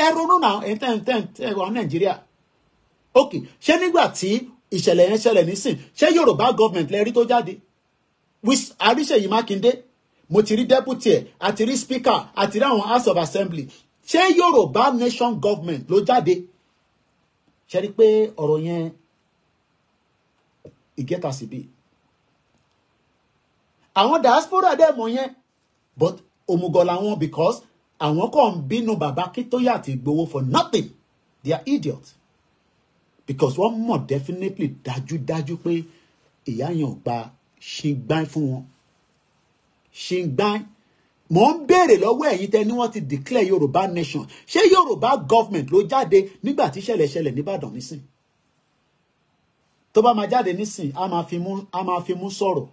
ẹ ronú náà ẹ wà Nàìjíríà ok ṣé nígbà tí ìṣẹ̀lẹ̀ yẹn ṣẹlẹ̀ nísìn ṣé Yorùbá government lẹ rí tó jáde Àríṣèyí Mákindé mo ti rí deputy ẹ̀ àti rí speaker àti rí àwọn house of assembly ṣé Yorùbá nation government ló jáde ṣe rí pé ọ̀rọ̀ yẹn ìgẹ́ta sí bí àwọn diaspora dẹ̀ mọ̀ yẹn but òmùgọ̀ làwọn because àwọn kàn ń bínú bàbá Akíntóyè àti Ìgbòho for nothing they are idiots because wọ́n mọ̀ definitely dájúdájú pé ìyá yẹn ò gba ṣìngbáń fún wọn ṣìngbáń mò ń béèrè lọ́wọ́ ẹ̀yin tẹ́ ni wọ́n ti declare Yorùbá nation ṣé Yorùbá government ló jáde nígbà tí ṣẹlẹ̀ nìbàdàn nísìn tó bá máa jáde nísìn a máa fi mú sọ̀rọ̀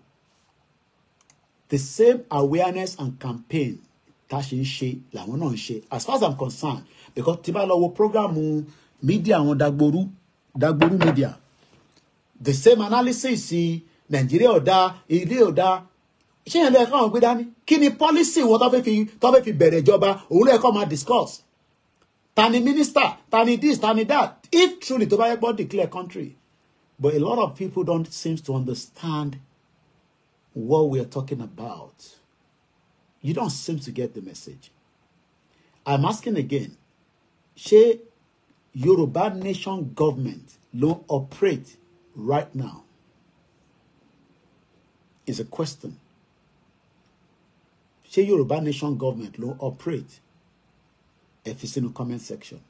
the same awareness and campaign tá a ṣe ń ṣe làwọn náà ń ṣe as far as I'm concerned because tí bá lọ wo programu media àwọn Dagboru media the same analysis Nàìjíríà ọ̀dà ilé ọ̀dà ṣé yẹn lẹ́ẹ̀kan àwọn gbé dání kí ni policy wọn tó fẹ́ fi bẹ̀rẹ̀ ìjọba òun lẹ́ẹ̀kan máa discuss ta ni minister ta ni this ta ni that if truly tó bá yẹ gbọ́ declare country but a lot of people don't seem to understand what we are talking about. You don't seem to get the message. I'm asking again, ṣé Yorùbá nation government ló operate right now? Is a question. Ṣé Yorùbá nation government ló operate? If it's in the comment section.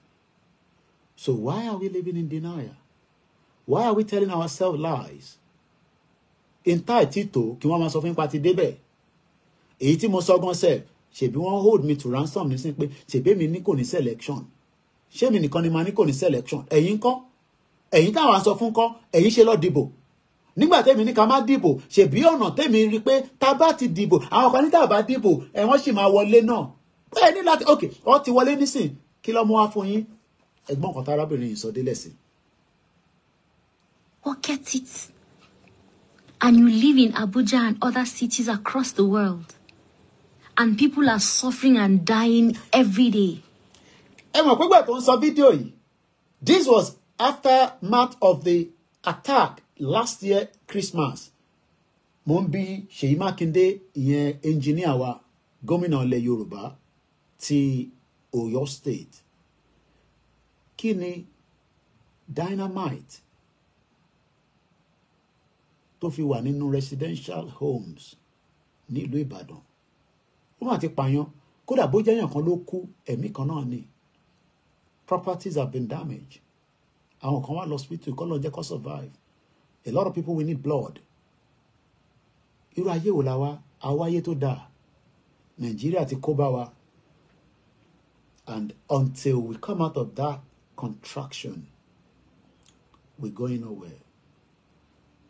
So why are we living in denial? Why are we telling ourselves lies? In tai tito kí wọ́n máa sọ fún pa ti débẹ̀. Èyí tí mo sọ gan sef, ṣebí wọ́n hold me to ransom ní sin pé ṣebí mi ní kò ní selection. Ṣé mi nìkan ni ma ní kò ní selection? Ẹ̀yin ńkọ́? Ẹ̀yin táwa sọ fún ńkọ́? Ẹ̀yin ṣe lọ dìbò. Nígbà tẹ́mi ní ká má dìbò, ṣebí ọ̀nà tẹ́mi rí pé tá bá ti dìbò, àwọn kan ní tá bá dìbò, wọ́n sì máa wọlé náà. Bẹ́ẹ̀ ní láti okay, ó ti wọlé nísìn. Kí ló mú wá fún yín? Ẹ̀gbọ́n kan tárábìnrin yìí sọ délẹ̀ sí. Pocket it. And you live in Abuja and other cities across the world. And people are suffering and dying every day. This was aftermath of the attack last year, Christmas. Mombi Seyi Makinde, ìyẹn engineer wa, gómìnà ilẹ̀ Yorùbá ti Ọ̀yọ́ State. Kí ni dynamite tó fi wà nínú residential homes nílùú Ìbàdàn? Ó mà ti pààyàn, kódà bó jẹ́yàn kan ló kú, ẹ̀mí kan náà ni. Properties have been damaged. Àwọn kan wá lọ hospital, kọ́ lọ jẹ́ kó survive. A lot of people will need blood. Irú ayé wo la wá? Àwáyé tó dáa. Nigeria ti kó bá wa. And until we come out of that contraction, we're going nowhere.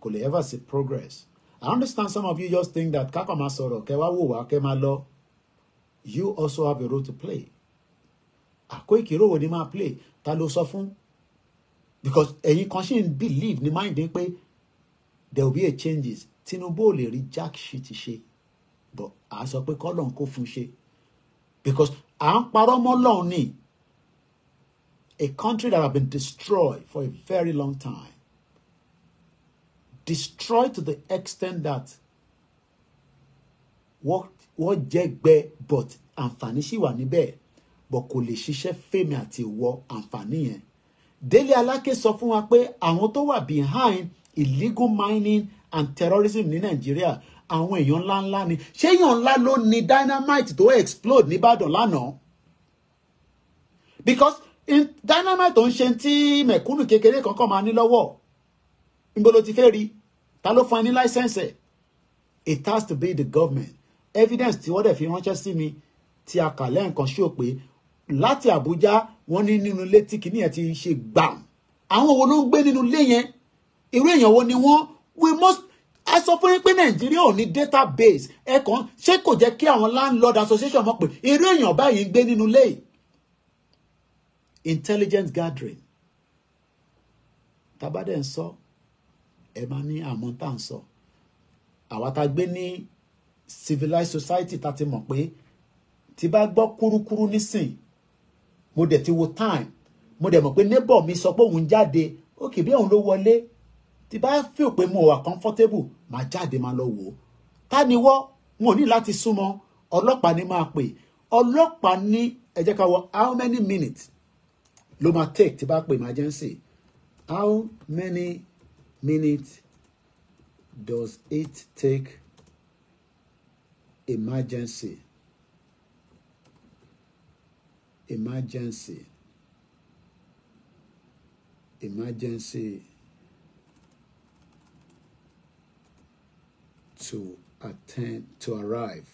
Could ever see progress? I understand some of you just think that Kakama Soro, Kewa Wuwa, Kemalo, you also have a role to play. Koiki role ni ma play. Ta ló sọ fún? Because ẹ̀yin kan ṣì ń believe ní mind pé there will be a changes. Tinubu ò lè rí jack shit ṣe. but a sọ pé kọ́lọ́n kó fún ṣe because à ń parọ́ mọ́ lọ́hùn ní a country that have been destroyed for a very long time, destroyed to the extent that what jẹ́ gbẹ but àǹfààní sì wà níbẹ̀ but kò lè ṣiṣẹ́ fèmí àti ìwọ àǹfààní yẹn. Délé Aláké sọ fún wa pé àwọn tó wà behind illegal mining and terrorism ní Nàìjíríà àwọn èèyàn ńláńlá ni. Ṣé èèyàn ńlá ló ní dynamite tó explode nìbàdàn lánàá? Because in dynamite tó ń ṣe tí mẹ̀kúnnù kékeré kankan máa ní lọ́wọ́ níbo ló ti fẹ́ rí? Ta ló fún ẹ ní license? It has to be the government. Evidence tí wọ́n dẹ̀ fi ránṣẹ́ sí mi tí a kà lẹ́ẹ̀kan ṣó pé láti Àbújá wọ́n ní nínú ilé tí kìíní ẹ̀ ti ṣe gbàm. Àwọn wo ló ń gbé nínú ilé yẹn? Irú èèyàn wo ni wọ́n? We must. A sọ fún yín pé Nàìjíríà ò ní database. Ẹ kàn ṣé kò jẹ́ kí àwọn landlord association mọ̀ pé irú èèyàn báyìí ń gbé nínú ilé. Intelligence gathering. Tabadẹ̀ ń sọ ẹ máa ní àmọ́ tá à ń sọ. Àwa tá gbé ní civilized society tá ti mọ̀ pé tí bá gbọ́ kúrúkúrú nísìn mo dẹ̀ ti wo time mo dẹ̀ mọ̀ pé neighbor mi sọ pé òun jáde ókè bí òun ló wọlé tí bá feel pé mo wà comfortable máa jáde máa lọ wò ó. Ta ni wọ́ mo ní láti súnmọ́ ọlọ́pàá ní máa pè ọlọ́pàá ní ẹ jẹ́ ká wọ how many minutes ló máa take tí bá pè emergency. How many minutes does it take emergency to arrive?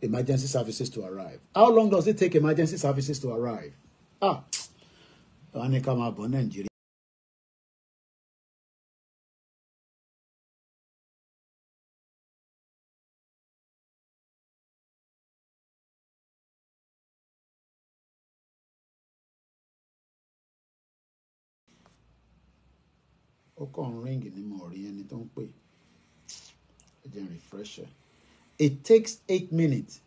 Emergency services to arrive. How long does it take emergency services to arrive? Wọ́n ní ká máa bọ̀ Nàìjíríà. Ó kàn ring ní mo rí ẹni tó ń pè. Ẹ jẹ́ refresher. It takes 8 minutes.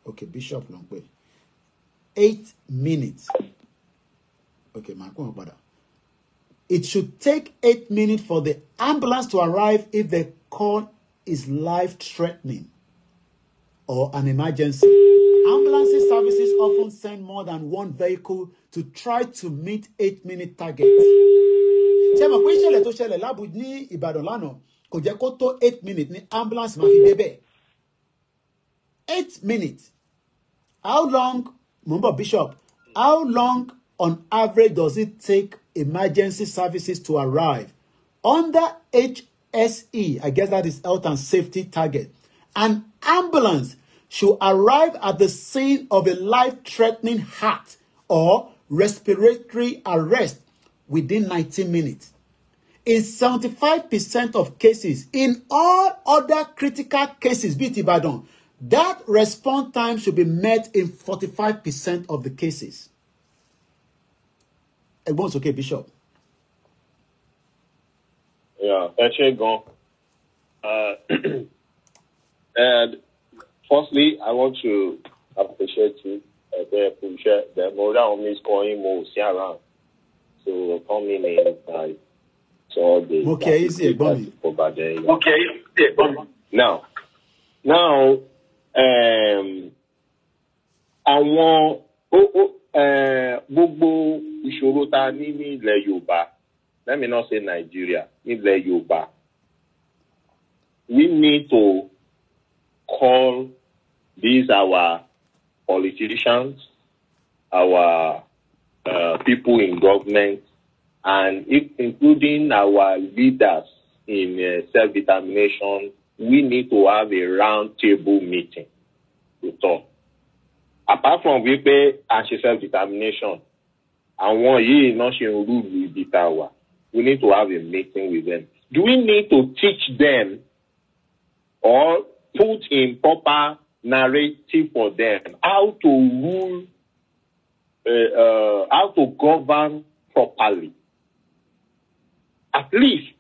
Okay, Bishop ló ń pè. 8 minutes. Okay, màá kún wọn padà. It should take 8 minutes for the ambulance to arrive if the call is life-threatening or an emergency. Ambulance services often send more than one vehicle to try to meet 8-minute targets. Ṣé mọ̀ pé ìṣẹ̀lẹ̀ tó ṣẹlẹ̀ lábùú ní Ìbàdàn lánàá kò jẹ́ kó tó 8 minutes ní ambulance máa fi débẹ̀. 8 minutes. How long, Mumbo Bishop, how long on average does it take emergency services to arrive? Under HSE, I guess that is health and safety target, an ambulance should arrive at the scene of a life-threatening heart or respiratory arrest within 90 minutes. In 75% of cases, in all other critical cases, bí ti Ìbàdàn, that response time should be met in 45% of the cases. Everyone's okay, Bishop? Yeah, actually gone. And firstly, I want to appreciate you. Appreciate the more than me scoring more around. So coming in by so the okay, easy, Bonnie. Okay, now, àwọn gbogbo ìṣòro tá ní ilẹ̀ Yorùbá, let me not say Nigeria, ilẹ̀ Yorùbá, we need to call these our politicians, our people in government, and including our leaders in self-determination. We need to have a round table meeting to talk. Apart from we pay and self-determination, and one year not rule with the tower, we need to have a meeting with them. Do we need to teach them or put in proper narrative for them how to rule, how to govern properly? At least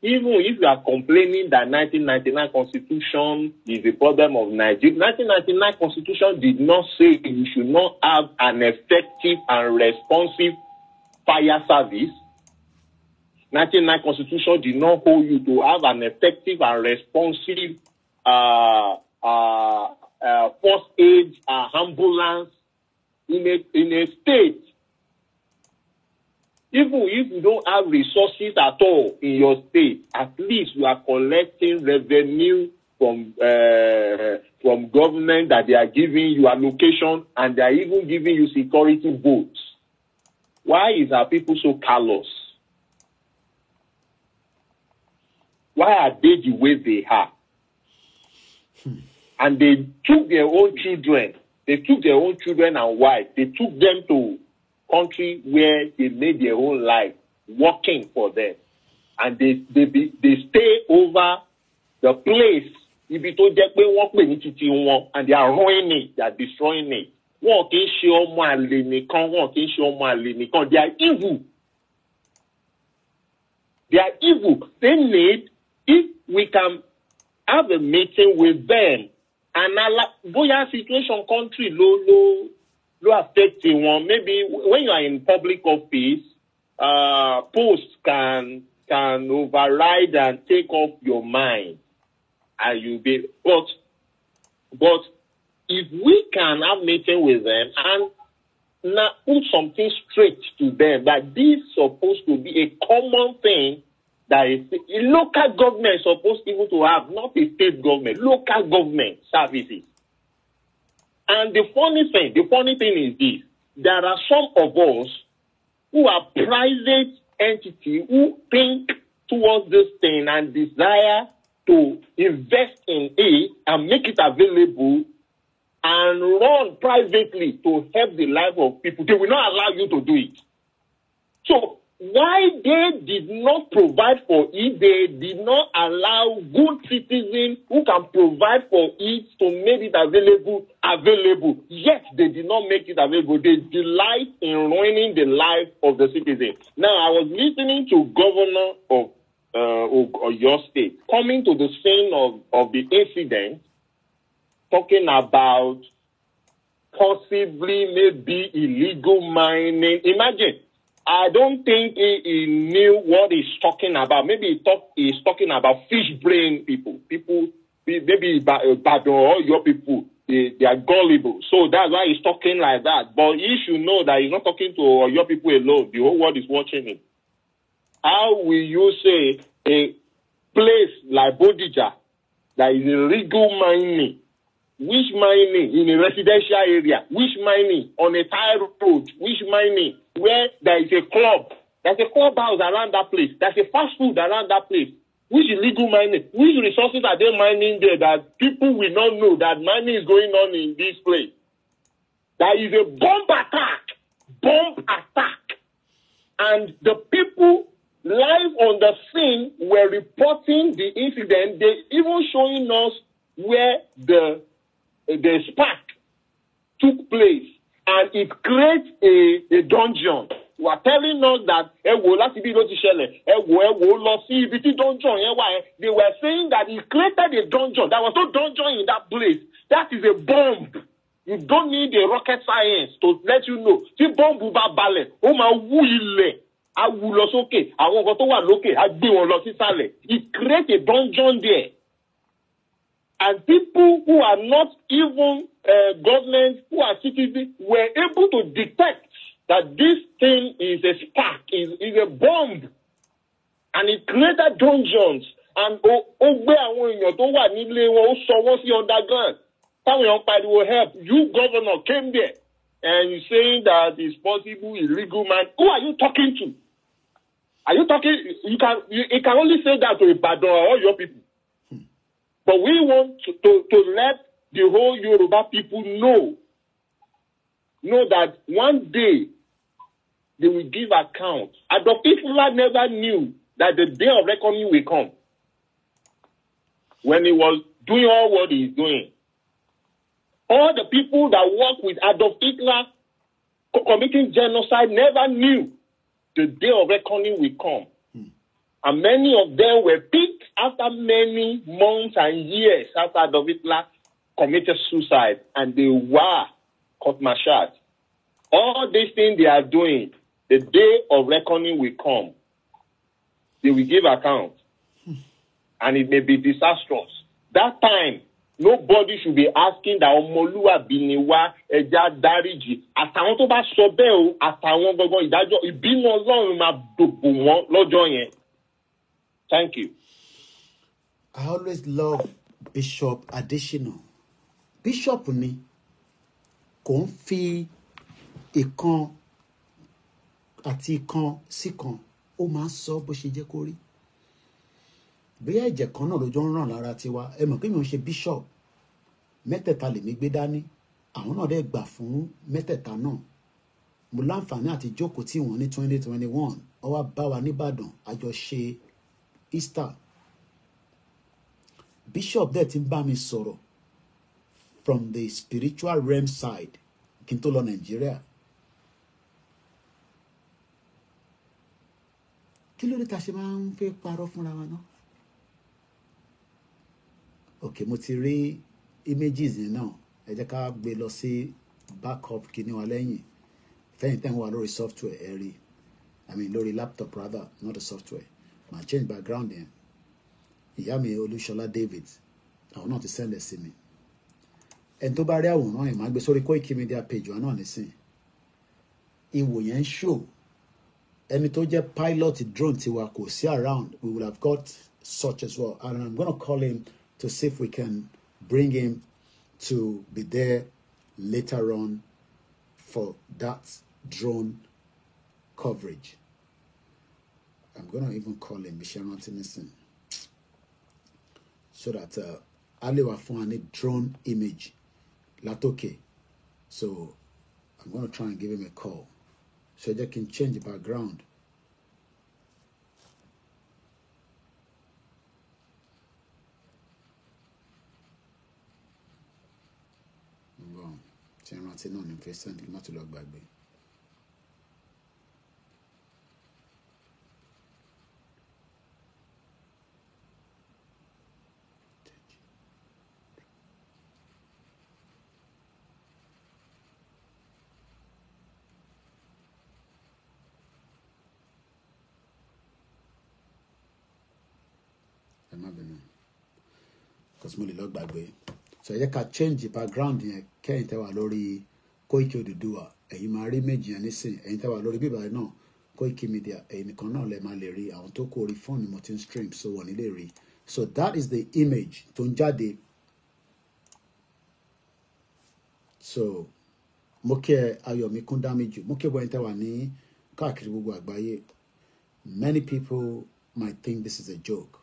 even if you are complaining that 1999 Constitution is the problem of Nigeria, 1999 Constitution did not say you should not have an effective and responsive fire service. 1999 Constitution did not hold you to have an effective and responsive first aid ambulance in a state. Even if you don't have resources at all in your state, at least you are collecting revenue from government that they are giving you allocation, and they are even giving you security votes. Why is our people so callous? Why are they the way they are? And they took their own children. They took their own children and wives. They took them to country where they made their own life working for them. And they stay over the place. And they are ruining it. They are destroying it. They are evil. They are evil. They need, if we can have a meeting with them, and boya situation country low affecting one. Maybe when you are in public office, posts can override and take off your mind, and you be. But if we can have meeting with them and now put something straight to them that this is supposed to be a common thing that is a local government supposed even to have, not a state government, local government services. And the funny thing is this: there are some of us who are private entities who think towards this thing and desire to invest in it and make it available and run privately to help the life of people. They will not allow you to do it. So why they did not provide for it, they did not allow good citizens who can provide for it to make it available. Yet they did not make it available. They delight in ruining the life of the citizen. Now, I was listening to Governor of your state coming to the scene of the incident, talking about possibly maybe illegal mining. Imagine. I don't think he knew what he's talking about. Maybe he's talking about fish brain people. People, maybe Badon or your people, they are gullible. So that's why he's talking like that. But you should know that he's not talking to your people alone. The whole world is watching him. How will you say a place like Bodija that is illegal mining, which mining in a residential area, which mining on a tire road, which mining where there is a club, there's a clubhouse around that place, there's a fast food around that place, which illegal mining, which resources are they mining there that people will not know that mining is going on in this place? There is a bomb attack, and the people live on the scene were reporting the incident. They even showing us where the spark took place, and it creates a dungeon. We are telling us that dungeon. They were saying that it created a dungeon. There was no dungeon in that place. That is a bomb. You don't need a rocket science to let you know. See, bomb buba ballet. It creates a dungeon there. And people who are not even government, who are citizens, were able to detect that this thing is a spark, is a bomb. And it created dungeons. And underground. Will help. You, governor, came there and you're saying that it's possible illegal man. Who are you talking to? Are you talking? You can only say that to Ibadan or your people. But we want to let the whole Yoruba people know that one day they will give account. Adolf Hitler never knew that the day of reckoning will come. When he was doing all what he's doing, all the people that work with Adolf Hitler committing genocide never knew the day of reckoning will come. And many of them were picked after many months and years after Adolf Hitler committed suicide, and they were court-martialed. All these things they are doing, the day of reckoning will come. They will give account, and it may be disastrous. That time, nobody should be asking that Omoluwa Biniwa Eja Dariji. Àtàwọn tó bá sọ bẹ́ẹ̀ o, àtàwọn gangan ìdájọ́ ìbínú Ọlọ́run máa dòbò wọn lọ́jọ́ yẹn. Thank you. I always love Bishop Adesina. Bishop ni kò ń fi ìkan àti ìkan sí kan, ó máa ń sọ bó ṣe jẹ́ kó rí. Bóyá ẹ̀jẹ̀ kan náà lójó ń ràn lára tiwa, ẹ mọ̀ pé mi ò ń ṣe bishop, mẹ́tẹ̀ẹ̀ta lèmi gbé dání, àwọn náà dẹ̀ gbà fún mẹ́tẹ̀ẹ̀ta náà. Mo láǹfààní àti jókòó tí wọ́n ní 2021, ó wá bá wa nìbàdàn, a jọ ṣe Easter. Bishop dẹ̀ ti ń bá mi sọ̀rọ̀ from the spiritual realm side kí n tó lọ Nàìjíríà. Kí ló dé tá ṣe máa ń fẹ́ parọ́ fúnra wa náà? Okay, mo ti rí images yẹn náà, ẹ jẹ́ ká gbé lọ sí backup kíní wa lẹ́yìn. Fẹ́yìn tẹ́ ń wà lórí software ẹ rí, I mean lórí laptop rather, not the software. Ma change background yẹn. Ìyá mi Olúṣọlá David, àwọn náà ti send ẹ̀ sí mi. Ẹni tó bá rí àwòrán yẹn máa gbé sórí Koikimedia page wa náà nísìn. Ìwò yẹn ń show ẹni tó jẹ́ pilot drone tiwa kò sí around. We will have got such as well, and I'm gonna call him to see if we can bring him to be there later on for that drone coverage. I'm gonna even call him Bisharon Tinison so that Ali wa fún wa ní drone image látòkè. So I'm gonna try and give him a call so they can change the background. Bon, tí ẹ rántí náà ní fẹ́ send má tó lọ gbàgbé. Because mo lè lọ gbàgbé. So ẹ jẹ́ ká change the background yẹn kẹ́yìn tẹ́ wà lórí Koiki Odùduwà, ẹ̀yin máa rí méjì yẹn nísìn. Ẹ̀yin tẹ́ wà lórí bíbá náà Koikimedia, ẹ̀yin nìkan náà lẹ máa lè rí. Àwọn tó kó orí fóònù mo ti ń stream so wọ́n ní lè rí. So that is the image tó ń jáde. So mo kí ẹ Ayọ̀mí Kúndámíjù, mo kí ẹ bọ́ ẹ̀yin tẹ́ wà ní káàkiri gbogbo àgbáyé. Many people might think this is a joke.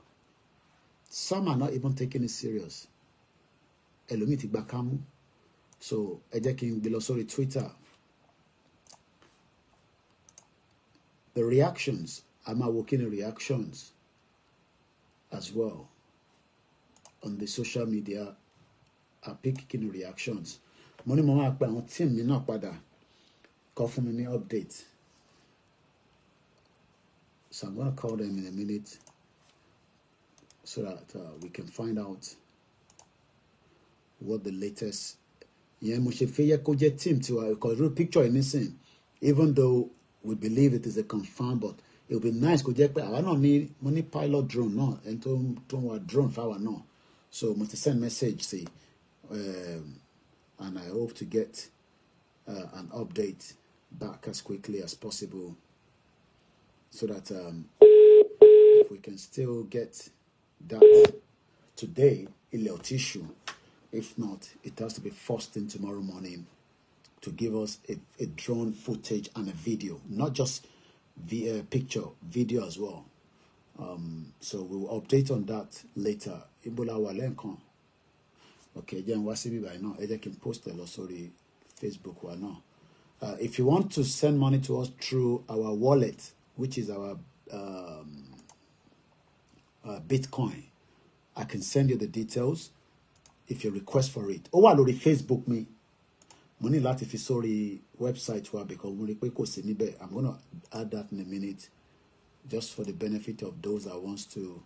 Some are not even taking it serious. Ẹlòmíì ti gba kámú. So ẹ jẹ́ kí n gbé lọ sórí Twitter. The reactions, I'm working in reactions as well on the social media. I pick in reactions. Mo ní mo máa pe àwọn team mi náà padà kó fún mi ní update. So I'm going to call them in a minute so that we can find out what the latest. Yeah, mo ṣe fẹ́ yẹ kó jẹ́ team tiwa because real picture in this, even though we believe it is a confirm, but it would be nice kó jẹ́ pé àwa náà ní mo ní pilot drone náà ẹni tó wà drone fáwa náà. So mo ti send message say and I hope to get an update back as quickly as possible so that if we can still get that today, ilẹ̀ tissue. If not, it has to be first thing tomorrow morning to give us a drone footage and a video, not just the picture, video as well. So we'll update on that later. Ibola Walenkan. Okay, then wasibi by now. I can post a sorry Facebook wa now. If you want to send money to us through our wallet, which is our Bitcoin, I can send you the details if you request for it. Oh, already Facebook me. Money láti fi sórí website wa because mo rí pé kò sí níbẹ̀. I'm going to add that in a minute. just for the benefit of those that wants to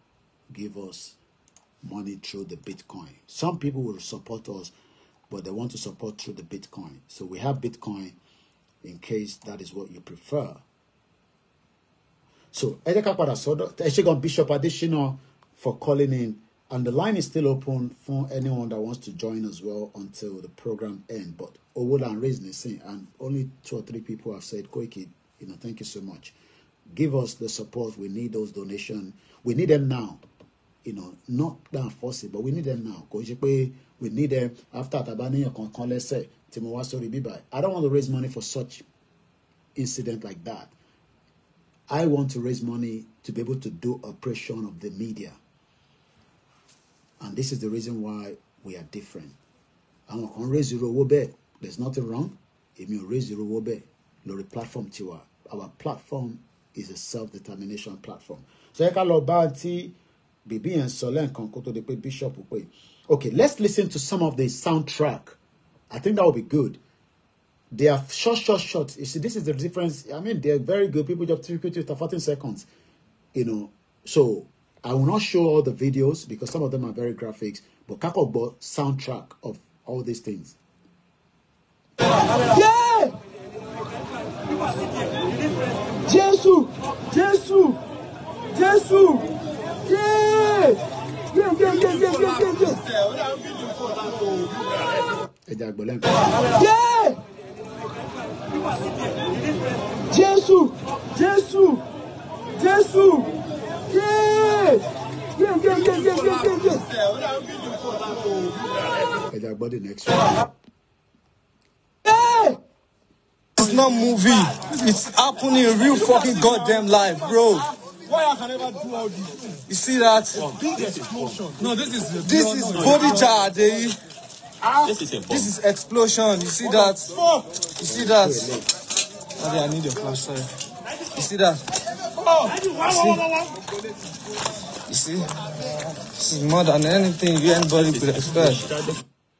give us money through the Bitcoin. Some people will support us, but they want to support through the Bitcoin. So we have Bitcoin in case that is what you prefer. So, Eshegon Bishop Additional for calling in. And the line is still open for anyone that wants to join as well until the program ends. But Owola and Raise Nisin, and only 2 or 3 people have said, Koiki, thank you so much. Give us the support. We need those donations. We need them now. Not that forcing, but we need them now. We need them after Tabani, let's say, I don't want to raise money for such incident like that. I want to raise money to be able to do operation of the media. And this is the reason why we are different. I'm on raise zero wobe. There's nothing wrong. If you raise zero wobe, Lori platform tiwa. Our platform is a self-determination platform. So I can Bibi and Solen Konkoto de Bishop. Okay, let's listen to some of the soundtrack. I think that would be good. They are short. You see, this is the difference. I mean, they're very good. People just 14 seconds. So I will not show all the videos because some of them are very graphics. But Kakogbo soundtrack of all these things. Yeah! Jesus! Yeah! Yeah! Jesus! Next one. Yeah! It's not movie. It's happening in real fucking goddamn life, bro. Why I can never do all this? You see that? Big explosion. No, this is Bodija. This is explosion. You see that? You see that? I need your flash. Sorry. You see that? You see? This is more than anything anybody could expect.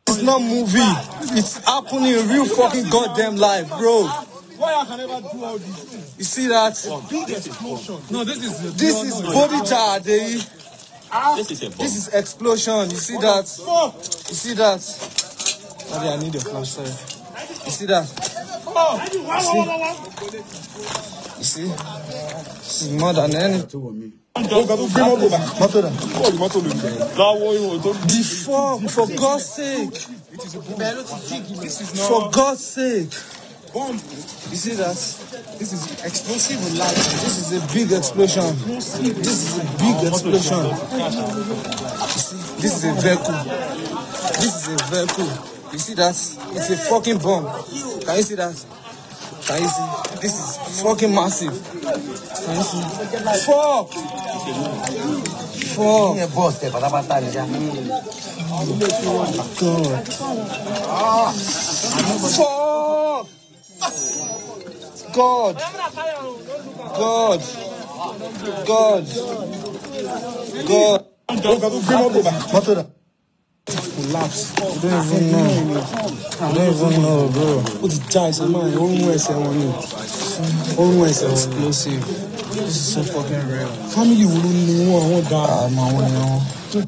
It's not movie. It's happening in real fucking goddamn life, bro. Why I can never do all this? You see that? Big explosion. No, this is Bodija. This is explosion. You see that? You see that? I need your flash. Sorry. You see that? You see? This is more than anything. The fuck, for God's sake. For God's sake. You see that? This is explosive light. This is a big explosion. This is a big explosion. You see, this is a vehicle. This is a vehicle. You see that? It's a fucking bomb. Can you see that? Can you see? This is fucking massive. Can you see? Fuck! Fuck! God! God! God! God! Collapse. I don't even know, bro. What the dice, man? Always explosive. This is so fucking real. Family will know I want that.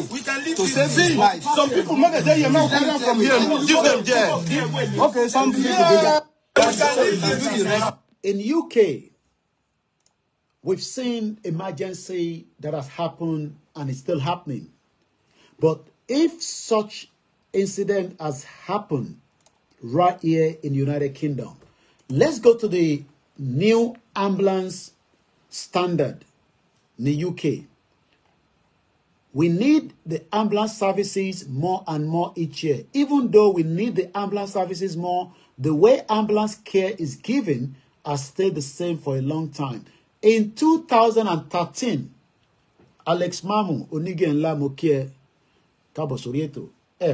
We can leave to save life. Some people make a say you're not coming from here. Give them there. Okay, some people. In UK, we've seen emergency that has happened and is still happening. But if such incident has happened right here in the United Kingdom, let's go to the new ambulance standard in the UK. We need the ambulance services more and more each year. Even though we need the ambulance services more, the way ambulance care is given has stayed the same for a long time. In 2013, Alex Mamu, Onige Nla Mokie, Kabo Sorieto,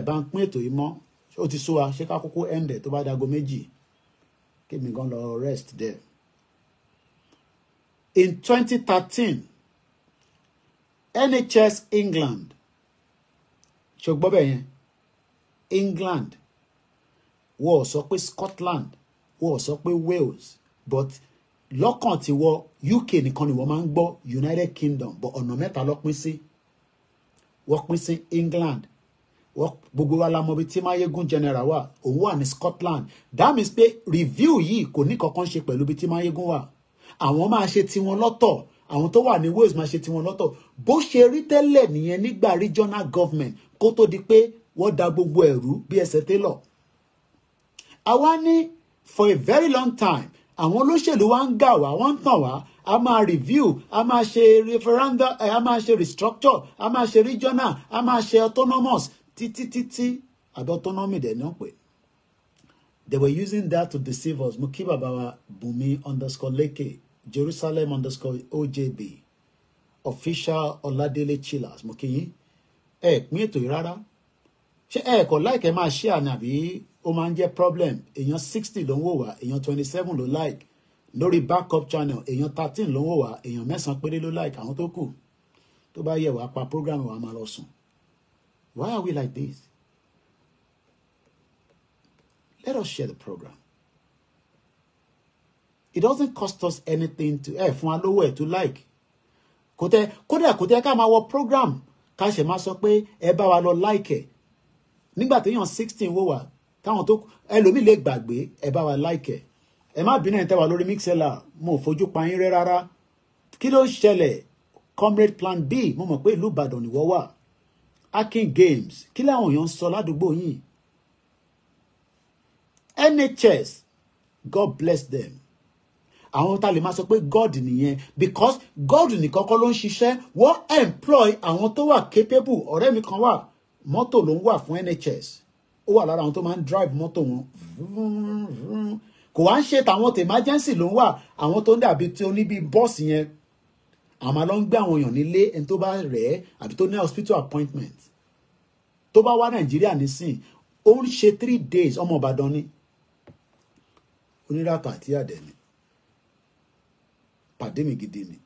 Bank Meto Imo, Otisua, Sheka Koko Ende, Toba Dago Meji. Keep me going to rest there. In 2013, NHS England ṣùgbọ́n bẹ́ẹ̀ yẹn England wọ́n sọ pé Scotland wọ́n sọ pé Wales but lọ́kàn tí wọ́n UK nìkan ni wọ́n máa ń gbọ́ United Kingdom but ọ̀nà mẹ́ta ló pín sí wọ́n pín sí England wọ́n gbogbo wa la mọ̀ bí tí Mayegun general wà òun wà ní Scotland that means pé review yìí kò ní kankan ṣe pẹ̀lú bí tí Mayegun wà àwọn máa ṣe tiwọn lọ́tọ̀ àwọn tó wà ní Wales máa ṣe tiwọn lọ́tọ̀ bó ṣe rí tẹ́lẹ̀ nìyẹn nígbà regional government kó tó di pé wọ́n da gbogbo ẹ̀rú bí ẹsẹ̀ télọ̀ àwa ní for a very long time àwọn olóṣèlú wa ń gà wá wọ́n ń tàn wá a máa review a máa ṣe referendum a máa ṣe restructure a máa ṣe regional a máa ṣe autonomous títí àbí autonomy dẹ̀ náà pé they were using that to deceive us mo kí bàbá wa Bùnmi_Leke Jerusalem_OJB official Ọládélé Chillers mo kí yín pín ètò yìí rárá ṣé kò like máa share ni àbí ó máa ń jẹ́ problem èèyàn 60 ló ń wò wá èèyàn 27 ló like lórí backup channel èèyàn 13 ló ń wò wá èèyàn 9 péré ló like àwọn tó kù tó bá yẹ wá pa program wa máa lọ sùn why are we like this? Let us share the program. It doesn't cost us anything to fún wa lówó to like kódà ká máa wọ program ká ṣe máa sọ pé ẹ bá wa lọ like nígbà téèyàn 16 wò wá táwọn tó ẹlòmíì lè gbàgbé ẹ bá wa like ẹ má bínú ẹ̀ tẹ́ wà lórí mixella mo fojú pa yín rẹ́ rárá kí ló ṣẹlẹ̀ comrade plan B mo mọ̀ pé ìlú Ìbàdàn ni wọ́n wà Akin Games kí láwọn èèyàn ń sọ ládùúgbò yín NHS God bless them àwọn tá lè máa sọ pé God nìyẹn because God nìkan kọ́ ló ń ṣiṣẹ́ wọ́n employ àwọn tó wà capable ọ̀rẹ́ mi kan wà mọ́tò ló ń wà fún NHS ó wà lára àwọn tó máa ń drive mọ́tò wọn kò wá ń ṣe tàwọn emergency ló ń wà àwọn tó ń dàbí tí ó ní bí bọ́ọ̀sì yẹn àmọ́ ló ń gbé àwọn èèyàn nílé ẹni tó bá rẹ̀ ẹ́ àbí tó ní hospital appointment tó bá wá Nàìjíríà nísìn ó ń ṣe 3 days ọmọ Ìbàdàn ni oníràkà àti àdẹ̀ni pàdé mi gidi ni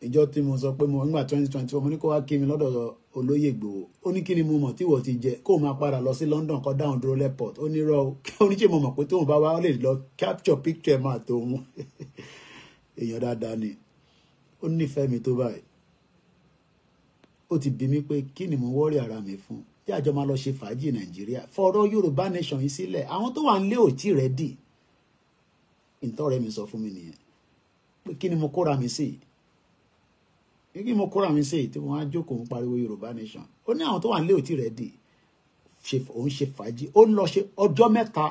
ìjọ tí mo sọ pé mo nígbà 2021 mo ní kó wá kí mi lọ́dọ̀ olóyè Ìgbòho ó ní kí ni mo mọ̀ tí wọ́n ti jẹ kó máa padà lọ sí London kó dáhùn dúró airport ó ní rọ ó ní ṣe mo mọ̀ pé tóun bá wá ó lè lọ capture picture máa tóun èèyàn dáadáa ni ó nífẹ̀ẹ́ mi tó báyìí ó ti bí mi pé kí ni mo wọ́rí ara mi fún tí àjọ máa lọ ṣe fàájì Nàìjíríà fọ̀rọ̀ Yorùbá nation yìí sílẹ̀ àwọn tó wà nílé ò tí rẹ́dì ìtọ́rẹ́ mi sọ fún mi nìyẹn pé kí ni mo kóra mi sí kí mo kóra mi sí tí wọ́n á jókòó ń pariwo Yorùbá nation ó ní àwọn tó wà nílé ò tí rẹ́dì òun ṣe fàájì ó ń lọ ṣe ọjọ́ mẹ́ta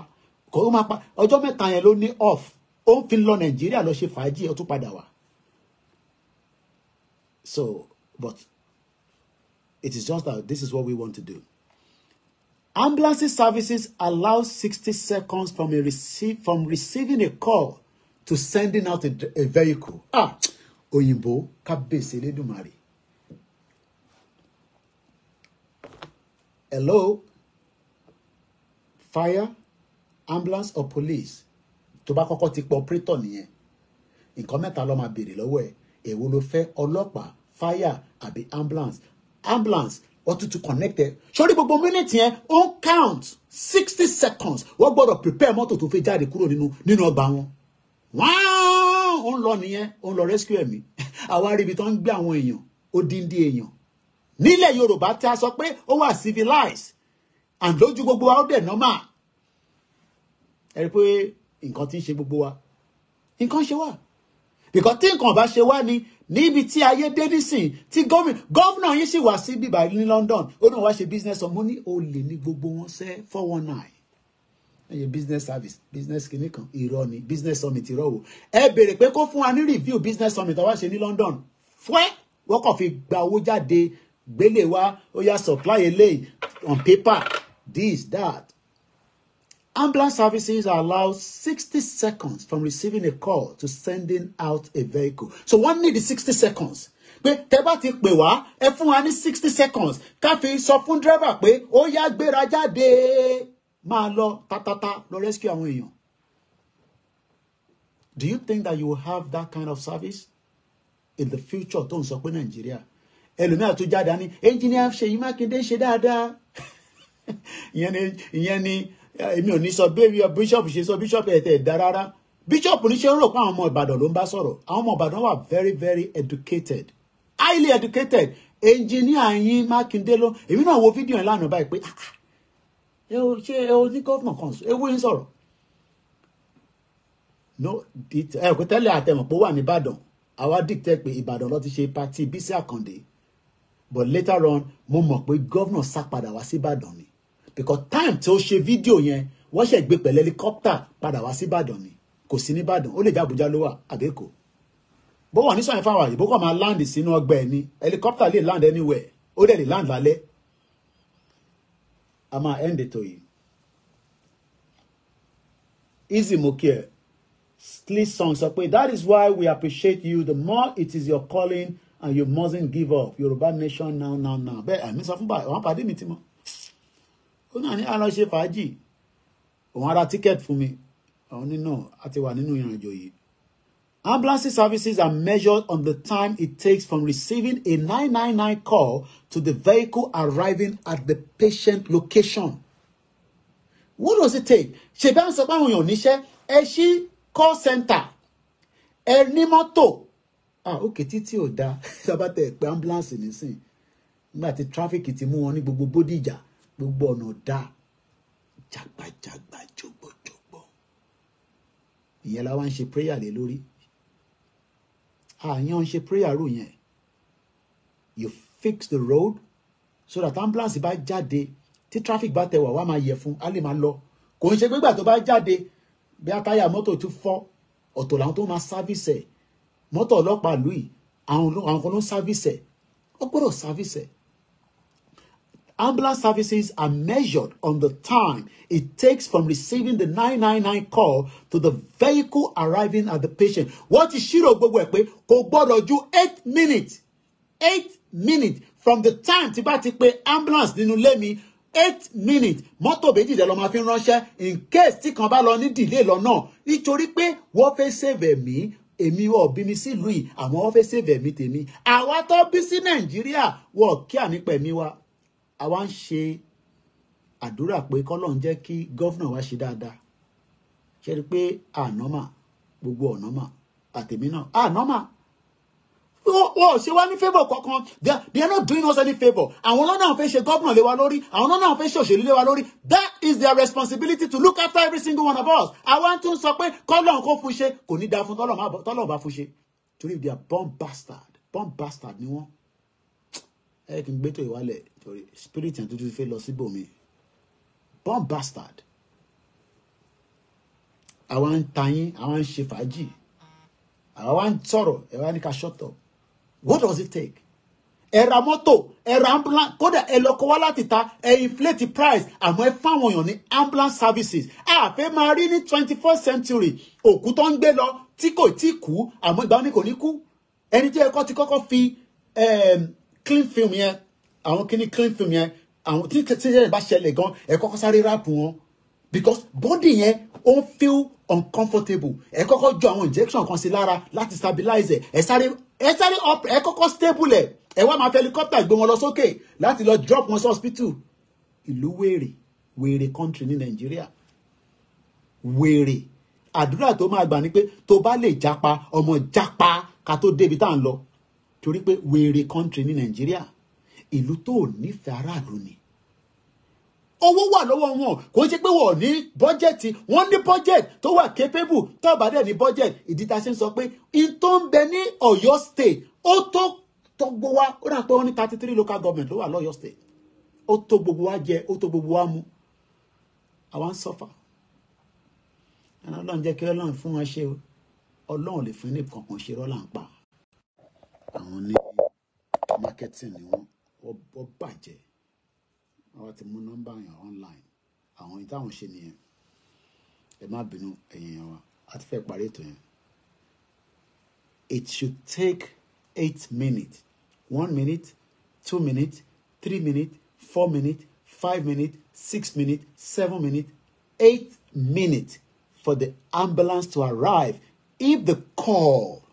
kò ó máa pa ọjọ́ mẹ́ta yẹn ló ní off ó ń fi lọ Nàìjíríà lọ ṣe fàájì ó tún padà wá so but it is just that this is what we want to do. Ambulance services allow 60 seconds from receiving a call to sending out a vehicle. Òyìnbó kábíyèsí Elédùmarè. Hello, fire, ambulance or police. Tó bá kọ́kọ́ ti pọ̀ operator nìyẹn. Nǹkan mẹ́ta ló máa béèrè lọ́wọ́ ẹ̀. Èwo ló fẹ́ ọlọ́pàá, fire àbí ambulance. Ambulance or to connect it. Sórí gbogbo minute yẹn on count 60 seconds. Wọ́n gbọ́dọ̀ prepare mọ́tò tó fẹ́ jáde kúrò nínú ọgbà wọn. Wow! On lọ nìyẹn, on lọ rescue ẹ̀mí. Àwa rí ibi tó ń gbé àwọn èèyàn, odindi èèyàn. Nílẹ̀ Yorùbá tí a sọ pé ó wà civilized and lójú gbogbo wa ó dẹ̀ normal. Ẹ rí pé nǹkan tí ń ṣe gbogbo wa. Nǹkan ṣe wá. Because tí nǹkan bá ṣe wá ni níbi tí ayé dé nísìn tí gómìnà yín sì wá sí bíbá ní London ó náà wá ṣe business ọmọ ní olè ní gbogbo wọn ṣe 419 ẹyẹ business service business kìíní kan irọ́ ni business summit irọ́ wò ẹ béèrè pé kó fún wa ní review business summit wá ṣe ní London fún wọ́n kàn fi gba owó jáde gbélé wa ó yá supply eléyìí on paper this that. Ambulance services are allowed 60 seconds from receiving a call to sending out a vehicle. So one need the 60 seconds. Pé tẹ́ bá ti pè wá, ẹ fún wa ní 60 seconds. Ká fi sọ fún driver pé ó yá gbéra jáde. Máa lọ tatata lọ rescue àwọn èèyàn. Do you think that you will have that kind of service? in the future tó ń sọ pé Nàìjíríà ẹlòmíà tó jáde ní engineer Ṣèyí Mákindé ṣe dáadáa ìyẹn ni èmi ò ní sọ bẹ́ẹ̀ bishop ṣe sọ bishop ẹ̀ dá rárá bishop ní ṣe ń rò pé àwọn ọmọ Ìbàdàn ló ń bá sọ̀rọ̀ àwọn ọmọ Ìbàdàn wà very very educated highly educated engineer yín Mákindé ló èmi náà wo fídíò yẹn lánàá báyìí pé ṣé ẹ o ní gọ́fìnà kan ewu ń sọ̀rọ̀ no ẹ kò tẹ́lẹ̀ àtẹ̀mọ̀ pé ó wà ní Ìbàdàn àwa dictate pé Ìbàdàn ló ti ṣe party Bísí Àkàndé but later on mo mọ̀ pé gọ́fìnà sá padà wá sí Ìbàdàn ni because time tí ó ṣe fídíò yẹn wọ́n ṣe gbé pẹ̀lú helicopter padà wá sí Ìbàdàn ni kò sí ní Ìbàdàn ó lè jẹ́ Àbújá ló wà àbẹ́kọ̀ bó wà ní sọ̀yìn fáwọn àyè bó kàn máa land sínú ọgbà ẹ̀ ni helicopter lè land anywhere ó dẹ̀ lè land lálẹ́ a máa end ètò yìí easy mo kí ẹ please song sọ pé that is why we appreciate you the more it is your calling and you mustn't give up Yorùbá nation now bẹ́ẹ̀ àmì sọ fún báyìí àwọn pàdé mi ti mọ́ ó náà ní àlọ́ ṣe fàájì òun ara ticket fún mi àwọn nínú àti wà nínú ìrìnàjò yìí. Ambulance services are measured on the time it takes from receiving a 999 call to the vehicle arriving at the patient location. What does it take? Ṣé bá ń sọ pé àwọn èèyàn níṣẹ́ ẹ ṣí call center ẹ ní mọ́tò òkè títí ò dáa sábàtẹ̀ pé ambulance nísìn nígbà tí traffic ti mú wọn ní gbogbo Bódìjà gbogbo ọ̀nà dá jàgbàjàgbà jògbòjògbò ìyẹn la wá ń ṣe prayer lé lórí àyàn ń ṣe prayer rò yẹn you fix the road so that ambulance bá jáde tí traffic bá tẹwà wá máa yẹ fún á lè máa lọ kò ń ṣe pé gbà tó bá jáde bí atáyà mọ́tò tún fọ́ ọ̀tọ̀ làwọn tó máa service ẹ̀ mọ́tò ọlọ́pàá lùí àwọn kan ló ń service ẹ̀ ó gbọ́dọ̀ service ẹ̀. Ambulance services are measured on the time it takes from receiving the 999 call to the vehicle arriving at the patient. Wọ́n ti ṣírò gbogbo ẹ̀ pé kò gbọ́dọ̀ ju 8 minutes 8 minutes from the time tí bá ti pe ambulance nínú ilé mi 8 minutes mọ́tò méjì dẹ̀ lọ máa fi ránṣẹ́ in case tí kan bá lọ ní delay lọ́nà nítorí pé wọ́n fẹ́ save ẹ̀mí èmi wọ́n bí mi sílùú yìí àmọ́ wọ́n fẹ́ save ẹ̀mí tèmi àwa tó bí sí Nàìjíríà wọ́n kí ànípa ẹ̀mí wa àwa ń ṣe àdúrà pé kọ́lọ́run jẹ́ kí gọ́fìnà wa ṣe dáadáa ṣe rí pé ànọ́mà gbogbo ọ̀nọ́mà àtẹ̀mí náà ànọ́mà wọ́n ṣe wá ní favour kankan they are not doing us any favour àwọn lọ́nà àwọn fẹ́ ṣe gọ́fìnà lé wa lórí àwọn lọ́nà àwọn fẹ́ ṣe òṣèlú lé wa lórí that is their responsibility to look after every single one of us àwa tún sọ pé kọ́lọ́run kó fún ṣe kò ní dáa fún tọ́lọ́run bá fún ṣe torí they are born bastard ni wọ́n ẹ kì í gbé tó ìwálẹ̀ torí spirit yẹn tuntun fẹ́ lọ síbòmí born bastard àwa ń tayín àwa ń ṣe fàájì àwa ń sọ̀rọ̀ ẹ wá ní ká shut up what does it take ẹ ra mọ́tò ẹ ra ambulance kódà ẹ lọ kó wá láti ta ẹ inflate price àmọ́ ẹ fáwọn èèyàn ní ambulance services àfẹ́ máa rí ní 21st century òkú tó ń gbé lọ tí kò tí kú àmọ́ ìgbà wọn ni kò ní kú ẹni tí ẹ̀kọ́ ti kọ́kọ́ fi clean film yẹn àwọn kíní clean film yẹn àwọn tí ẹ bá ṣẹlẹ̀ gan ẹ kọ́kọ́ sáré rap wọn because body yẹn ó feel uncomfortable ẹ kọ́kọ́ jọ àwọn injection kan sí lára láti stabilize ẹ sáré up ẹ kọ́kọ́ stable ẹ wá máa fi helicopter gbé wọn lọ sókè láti lọ drop wọn sí hospital ìlú wèrè country ní Nàìjíríà wèrè àdúrà tó máa gbà ní pé tó bá lè jápa ọmọ jápa ká tó débi tá à ń lọ torí pé wèrè country ní Nàìjíríà ìlú tó nífẹ̀ẹ́ aráàlú ni owó wà lọ́wọ́ wọn kò ṣe pé wọ́n ní bọ́jẹ̀tì wọ́n ní bọ́jẹ̀tì tó wà capable tó bá dẹ̀ ní bọ́jẹ̀tì ìdí tá a ṣe ń sọ pé in tó ń bẹ ní Ọ̀yọ́ state ó tó gbogbo wa ó dà pé wọ́n ní 33 local government ló wà lọ́yọ́ state ó tó gbogbo wa jẹ ó tó gbogbo wa mú àwa ń sọ́fà ẹ̀rọ Ọlọ́run jẹ́ kí Ọlọ́run fún wọn ṣe Ọlọ́run lè fún ní kankan ṣe rọ́là ń pa àwọn ní marketing ni wọ́n bàjẹ́ àwọn ti mú nọ́mbà yẹn online àwọn yìí táwọn ṣe nìyẹn ẹ má bínú ẹ̀yin yẹn wa a ti fẹ́ parí ètò yẹn. It should take 8 minutes 1 minute 2 minutes 3 minutes 4 minutes 5 minutes 6 minutes 7 minutes 8 minutes for the ambulance to arrive if the call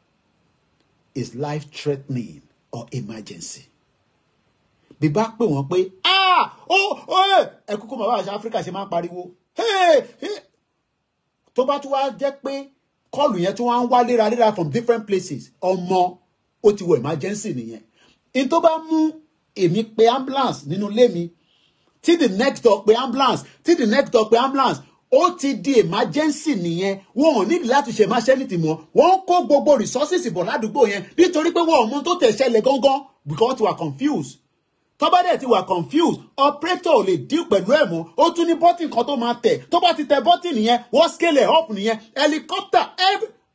is life-threatening or emergency. Bí bá pè wọ́n pé ẹ kúkú mọ̀ bá àṣà Áfíríkà ṣe máa ń pariwo tó bá tún wá jẹ́ pé kọ́ọ̀lù yẹn tún wá ń wá léraléra from different places ọmọ ó ti wọ emergency nìyẹn. In tó bá mú èmi pe ambulance nínú ilé mi tí the next door pe ambulance tí the next door pe ambulance ó ti di emergency nìyẹn. Wọn ò nídìí láti ṣe emergency mọ́, wọ́n kó gbogbo resources bọ̀ ládùúgbò yẹn nítorí pé wọ́n ò mọ tó tẹ̀ ṣẹlẹ̀ gangan because they were confused. Tó bá dẹ̀ ti wà confused operator ò lè deal pẹ̀lú ẹ̀ mọ́, ó tún ní button kan tó máa tẹ̀, tó bá ti tẹ button nìyẹn wọ́n scale up nìyẹn helicopter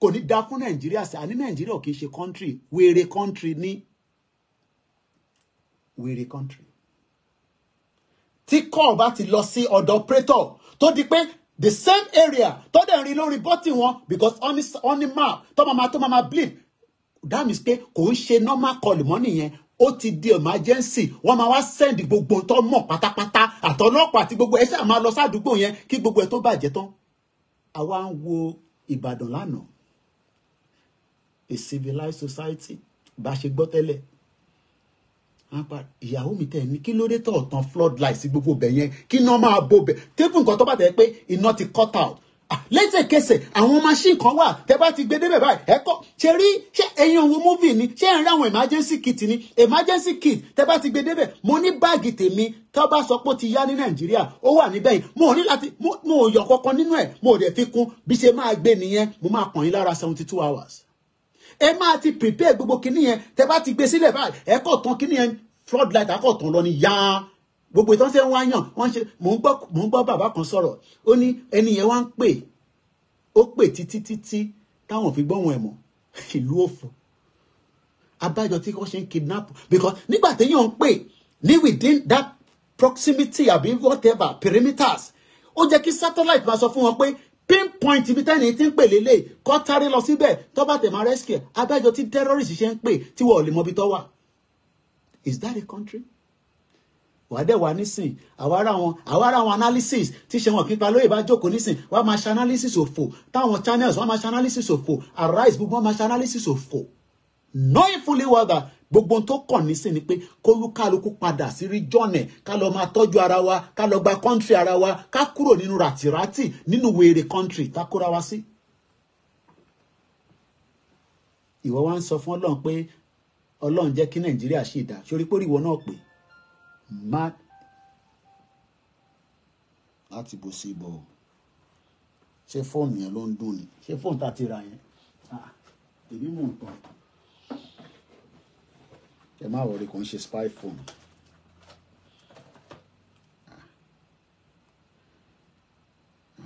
kò ní da fún Nàìjíríà sí. Àní Nàìjíríà kì í ṣe country, wèrè country ní wèrè country. Tí call bá ti lọ sí ọ̀dọ̀ operator tó di pé the same area tó dẹ̀ rí lórí button wọn because on the map tó máa bleed, that means pé kò ń ṣe normal call mọ́ nìyẹn, ó ti di emergency. Wọ́n máa wá send gbogbo tó mọ̀ pátápátá àtọlọ́pàá àti gbogbo ẹ̀ ṣáà máa lọ sádùúgbò yẹn kí gbogbo ẹ̀ tó bàjẹ́ tán. Àwa ń wo Ìbàdàn lánàá, a civilized society bá ṣe gbọ́ tẹ́lẹ̀. Ìyàwó mi tẹ̀ ní kí ló dé tọ̀ tán floodlight sí gbogbo bẹ̀ yẹn kí iná máa bo bẹ̀ tẹ́fù nǹkan tó bá tẹ̀ pé iná ti cut out. Lẹ́sẹ̀kẹsẹ̀ àwọn machine kan wà tẹ́ bá ti gbé débẹ̀ báyìí ẹ̀kọ́ ṣe rí ṣé ẹ̀yin òun movie ni ṣé ẹ̀ ń rí àwọn emergency kit ni emergency kit tẹ́ bá ti gbé débẹ̀. Mo ní báàgì tèmi tó bá sọ pé ó ti yá ní Nàìjíríà ó wà níbẹ̀ yìí mo ní láti mo ò yọ kankan nínú ẹ̀ mo ò dẹ̀ fi kún bí ṣe máa gbé nìyẹn mo máa pọ̀n yín lára 72 hours. Ẹ máa ti prepare gbogbo kinní yẹn tẹ́ bá ti gbé sílẹ̀ báyìí ẹ̀kọ́ tán kinní yẹn floodlight akọ̀tàn lọ ni yá gbogbo ìtàn ṣe ń wáyàn wọ́n ṣe mò ń gbọ́ bàbá kan sọ̀rọ̀ ó ní ẹni yẹn wá ń pè ó pè títí táwọn fi gbọ́ wọn ẹ̀ mọ́ ìlú òfò abájọ tí wọ́n ṣe ń kidnap because nígbà téèyàn ń pè ní within that proximity àbí whatever perimeters ó jẹ́ kí satellite máa sọ fún wọn pé pinpoint ibi tẹ́ni tí ń pè lélẹ̀ kọ́ tárí lọ síbẹ̀ tó bá tẹ̀ máa rescue abájọ tí terrorist ṣe ń pè tí wọ́n ò lè mọ ibi tó wà. Is that a country? Wà dẹ̀ wà nísìn àwa ara àwọn analysis tí ṣe wọn kí pa lóye bá jókòó nísìn wà máa ṣe analysis òfò táwọn channels wà máa ṣe analysis òfò Arise gbogbo wọn máa ṣe analysis òfò knowing fully well that gbogbo tó kàn nísìn ni pé kólúkálukú padà sí region ẹ̀ ká lọ máa tọ́jú ara wa ká lọ gba country ara wa ká kúrò nínú ràtìràtì nínú wèrè country ká kóra wa sí. Ìwọ wá ń sọ fún Ọlọ́run pé Ọlọ́run jẹ́ kí Nàìjíríà ṣe dá sórí pé ìwọ náà pé mad láti bó sí ibò ṣé fóònù yẹn ló ń dún ni ṣé fóònù tá ti ra yẹn èmi mò ń tán ẹ má wọlé kò ń ṣe spy phone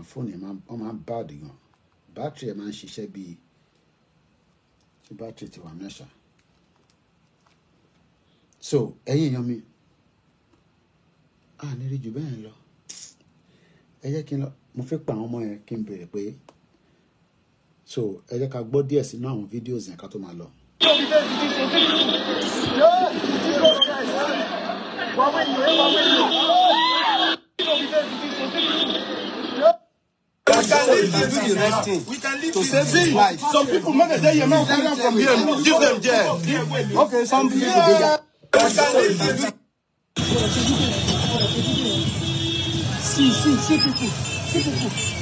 fóònù yẹn wọ́n máa ń bad gan bátìrì ẹ̀ máa ń ṣiṣẹ́ bíi tí bátìrì ti wà mẹ́ṣà. So ẹ̀yin èèyàn mi ní rí jù bẹ́ẹ̀ lọ ẹ jẹ́ kí n lọ mo fẹ́ pa àwọn ọmọ yẹn kí n béèrè pé so ẹ jẹ́ ká gbọ́ díẹ̀ sínú àwọn fídíòs yẹn ká tó máa lọ. We can leave to save his life. Some people when they say you're not coming from here, give them jail. Okay, some people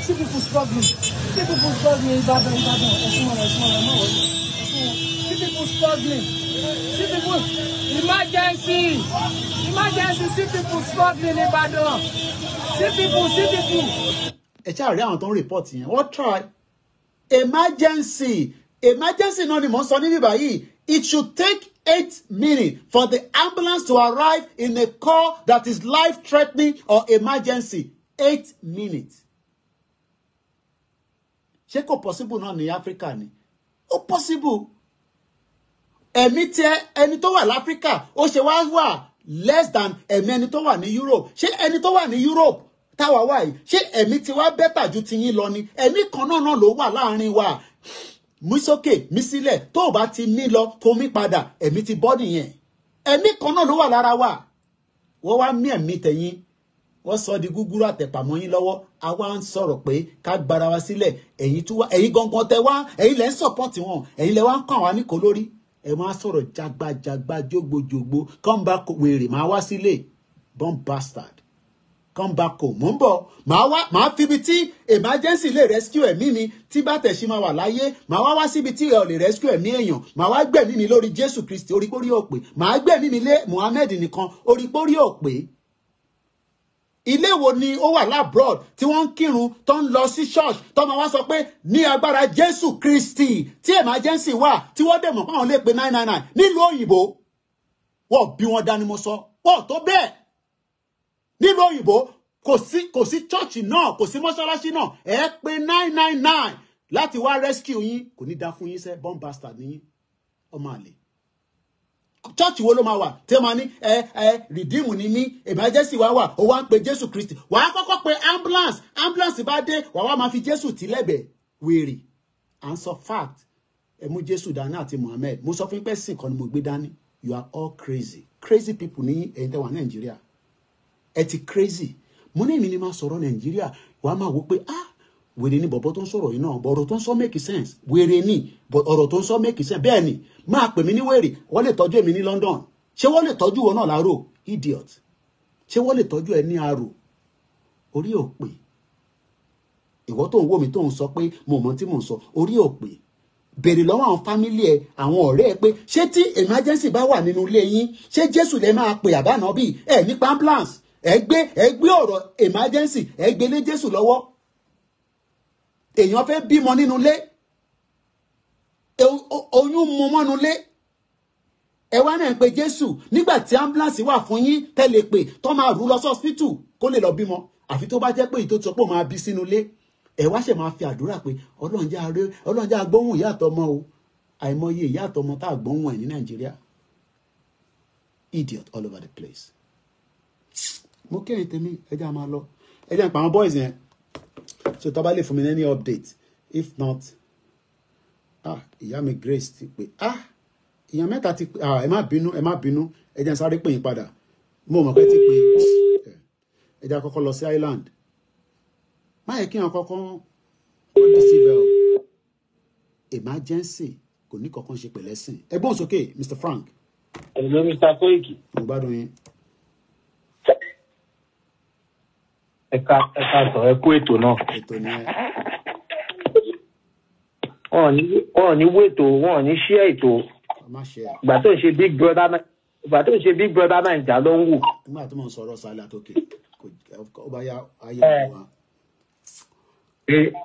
see people struggling. See people struggling. See people struggling. See people emergency. See people struggling in Ibadan. See people. Ẹ ṣáà rí àwọn tó ń report yẹn wọ́n try emergency náà ni mò ń sọ níbí báyìí. It should take 8 minutes for the ambulance to arrive in a call that is life-threatening or emergency. 8 minutes. Ṣé kò possible náà ní Africa ni? Ó possible. Ẹ̀mí tí ẹni tó wà l'Africa ó ṣe wà less than ẹ̀mí ẹni tó wà ní Europe. Ṣé ẹni tó wà ní Europe táwa wà yìí ṣé ẹ̀mí tí wá bẹ́tà ju tiyín lọ ni? Ẹ̀mí kan náà ló wà láàrin wa. Mí sókè mí sílẹ̀ tó o bá ti mí lọ tó mí padà ẹ̀mí ti bọ́ nìyẹn. Ẹ̀mí kan náà ló wà lára wa. Wọ́n wá mí ẹ̀mí tẹ̀yìn wọ́n sọ di gúgúrú àtẹ̀pàmọ́ yín lọ́wọ́ àwa ń sọ̀rọ̀ pé ká gbára wa sílẹ̀ ẹ̀yin gangan tẹ wá ẹ̀yin lẹ́ ń sọ̀pọ̀tì wọn ẹ̀yin lẹ́ wá ń kàn wá níkò lórí ẹ máa sọ̀rọ̀ jagbajagba jógbojogbo come back wèrè máa wá sílé bomb bastard come back home mo ń bọ̀ máa fi ibi tí emergency lè rescue ẹ̀mí mi tí bá tẹ̀sí máa wà láyé máa wá síbi tí ẹ ò lè rescue ẹ̀mí èèyàn máa wá gbẹ̀mí mi lórí Jésù Kristi orí pórí òpè máa gbẹ̀mí mi lé Muhammed nìkan orí pórí òpè. Ilé wo ni ó wà labroad tí wọ́n ń kírun tó ń lọ sí church tó máa wá sọ pé ní agbára Jésù Kristi tí emergency wà tí wọ́n dẹ̀ mọ̀ pé àwọn lè pe 999 nílùú òyìnbó wọ́n bí wọ́n dání mo sọ wọ́n tó bẹ́ẹ̀ nílùú òyìnbó kò sí church náà kò sí mọ́ṣáláṣí náà ẹ pé 999 láti wá rescue yín kò ní dá fún yín sẹ́ bomb bastard níyín ọmọ àlè. Church wo ló máa wà tí ó máa ní redeem ni mí emergency wà ó wá ń pe Jésù Kristi wà á kọ́kọ́ pe ambulance bá dé wà wá máa fi Jésù tì lẹ́gbẹ̀ẹ́ wèrè à ń sọ fact ẹ mú Jésù dání àti Muhammed mo sọ fún pé sìn kan ni mo gbé dání you are all crazy people ní ẹ̀yin tẹ́ wà Nàìjíríà ẹ ti crazy mo ní èmi ni máa sọ̀rọ̀ Nàìjíríà wà á máa wò pé wèrè ni bọ̀bọ̀ tó ń sọ̀rọ̀ yìí náà ọ̀rọ̀ tó ń sọ make sense wèrè ni ọ̀rọ̀ tó ń sọ make sense bẹ́ẹ̀ ni máa pè mí ní wèrè wọ́n lè tọ́jú èmi ní London ṣé wọ́n lè tọ́jú wọn náà láàárọ̀ idiot ṣé wọ́n lè tọ́jú ẹ ní àárọ̀ orí òpè ìwọ tó ń wò mí tó ń sọ pé mo mọ tí mò ń sọ orí òpè béèrè lọ́wọ́ àwọn fámílì ẹ àwọn ọ̀rẹ́ ẹ pé ṣé tí emergency bá wà nínú ilé yín ṣé Jésù lè máa pè àbáná bíi ẹ nípa ambulance ẹ gbé ọ̀rọ̀ emergency ẹ gbé lé Jésù lọ́wọ́ èèyàn fẹ́ bímọ nínú ilé oyún mu mọ́nu ilé ẹ wá náà pé Jésù nígbà tí ambulance wà fún yín tẹ́lẹ̀ pé tó máa rú lọ sí hospital kó lè lọ bímọ àfi tó bá jẹ́ pé ìtò tó pọ̀ máa bí sínú ilé ẹ wá ṣe máa fi àdúrà pé Ọlọ́run jẹ́ agbóhùn ìyá àtọmọ o àìmọye ìyá àtọmọ tá àgbóhùn ẹ̀ ní Nàìjíríà idiot all over the place. Mo kẹ́yìn tèmi ẹjẹ́ a máa lọ ẹjẹ́ ń pa àwọn boys yẹn so tó bá lè fún mi ní any update if not ìyá mi Grace ti pé ìyá mẹ́ta ti pé ẹ má bínú ẹ jẹ́ n sáré pè yín padà mo mọ̀ pé ti pé ẹ jẹ́ àkọ́kọ́ lọ sí Island má yẹ kí wọn kọ́kọ́ deceive emergency kò ní kankan ṣe pẹ̀lẹ́sìn ẹ gbọ́n sókè Mr. Frank. Hello Mr. Koiki. mo gbádùn yín. ẹ̀ka sọ ẹ kú ètò náà. ètò ni ẹ. wọn ò ní wé ètò wọn ò ní ṣí ètò. ìgbà tó ń ṣe big brother Naija ló ń wò. nígbà tó mọ̀ ń sọ̀rọ̀ sálẹ̀ àtòkè ó bá yá ayé wọn.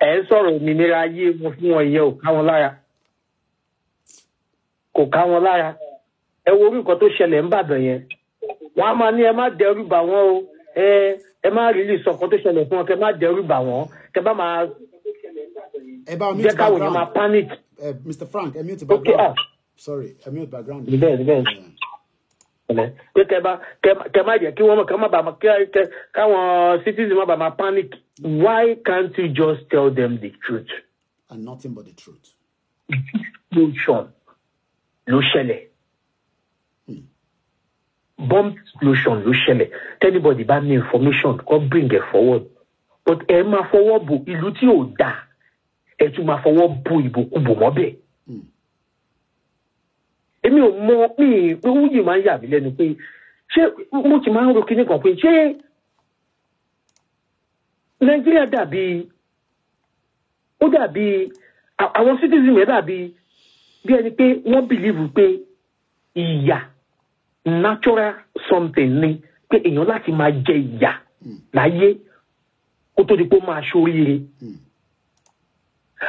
ẹ ń sọ̀rọ̀ òmìnira ayé wọn fún wọn ìyẹn kò ká wọn lára. ẹ wo orí nǹkan tó ṣẹlẹ̀ ń bàdàn yẹn wọn á máa ní ẹ má dẹrù bà wọ́n o ẹ má rìlì sọ̀kan tó ṣẹlẹ̀ fún wọn kẹ má dẹrù bà wọ́n kẹ bá máa jẹ́ káwọn èèyàn máa panic. Mr. Frank ẹ mute background. Sorry ẹ mute background. bẹ́ẹ̀ pé kẹ má jẹ́ kí wọ́n mọ̀ kẹ má bàa káwọn citizens má bàa máa panic. Why can't you just tell them the truth? And nothing but the truth. Explosion ló ṣẹlẹ̀. Bomb explosion ló ṣẹlẹ̀. Anybody bá ní information kó bring it forward. But ẹ máa fọwọ́ bò ìlú tí ò dáa ẹ tún máa fọwọ́ bò ìbòkúbò mọ́bẹ̀. Èmi ò mọ owó yìí máa ń yà mí lẹ́nu pé ṣé mo ti máa ń ro kíní kan pé ṣé Nàìjíríà dàbí àwọn citizen yẹn dàbí bí ẹni pé wọ́n believe pé ìyà natural something ni pé èèyàn láti máa jẹ ìyà láyé kó tó di pé ó máa ṣoríire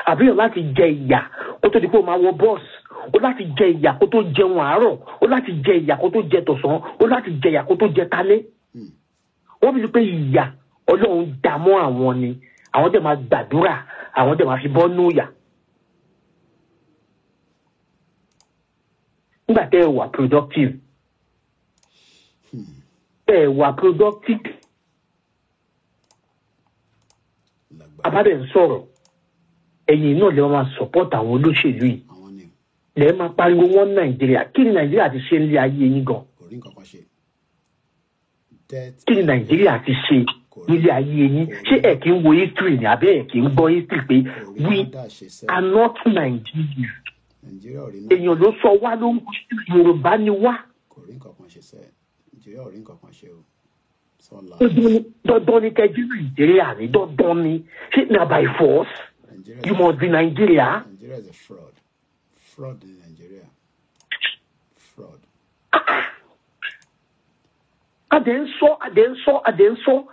àbí èèyàn láti jẹ ìyà kó tó di pé ó máa wọ bọ́ọ̀sì ó láti jẹ ìyà kó tó jẹun àárọ̀ ó láti jẹ ìyà kó tó jẹ tọ̀sán ó láti jẹ ìyà kó tó jẹ talẹ́ wọ́n fi pé ìyà Ọlọ́run dá mọ́ àwọn ni àwọn dẹ̀ máa gbàdúrà àwọn dẹ̀ máa fi bọ́ nú ìyà. Nígbà tẹ́ ẹ wà productive abádẹ́ ń sọ̀rọ̀ ẹ̀yin náà lè máa support àwọn olóṣèlú yìí lè máa pariwo wọn Nàìjíríà kí ni Nàìjíríà ti ṣe nílé ayé yín gan kí ni Nàìjíríà ti ṣe nílé ayé yín ṣé ẹ kì í wo history ni àbí ẹ kì í gbọ́ history pé we are not Nigeria èèyàn ló sọ wá ló Yorùbá ni wá. Dandan ni kẹjú Nàìjíríà ni dandan ni ṣé na by force you must be Nigeria. Nigeria is a fraud. Fraud in Nigeria. Fraud. Adé ń sọ.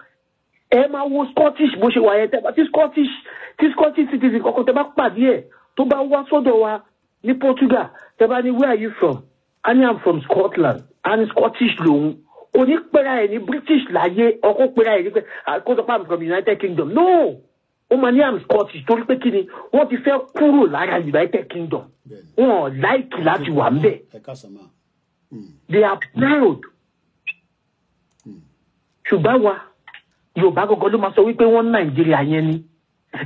Ẹ máa wo Scottish bó ṣe wà yẹn tẹ́ bá tí Scottish citizen kọ̀ọ̀kan tẹ́ bá pàdé ẹ̀ tó bá wá sọ́dọ̀ wa ní Portugal tẹ́ bá ní where are you from? And I'm from Scotland and Scottish lòun. Kò ní pẹ́ra ẹ̀ ní British láyé ọkọ̀ pẹ́ra ẹ̀ ní pé kó sọ pé I'm from United Kingdom. No! Ó máa ní I'm Scottish torí pé kí ni wọ́n ti fẹ́ kúrò lára United Kingdom. Wọ́n láìkì láti wà ń bẹ̀. They are proud. Ṣùgbọ́n wa Yorùbá gọ́gọ́ ló máa sọ wípé wọ́n Nàìjíríà yẹn ni.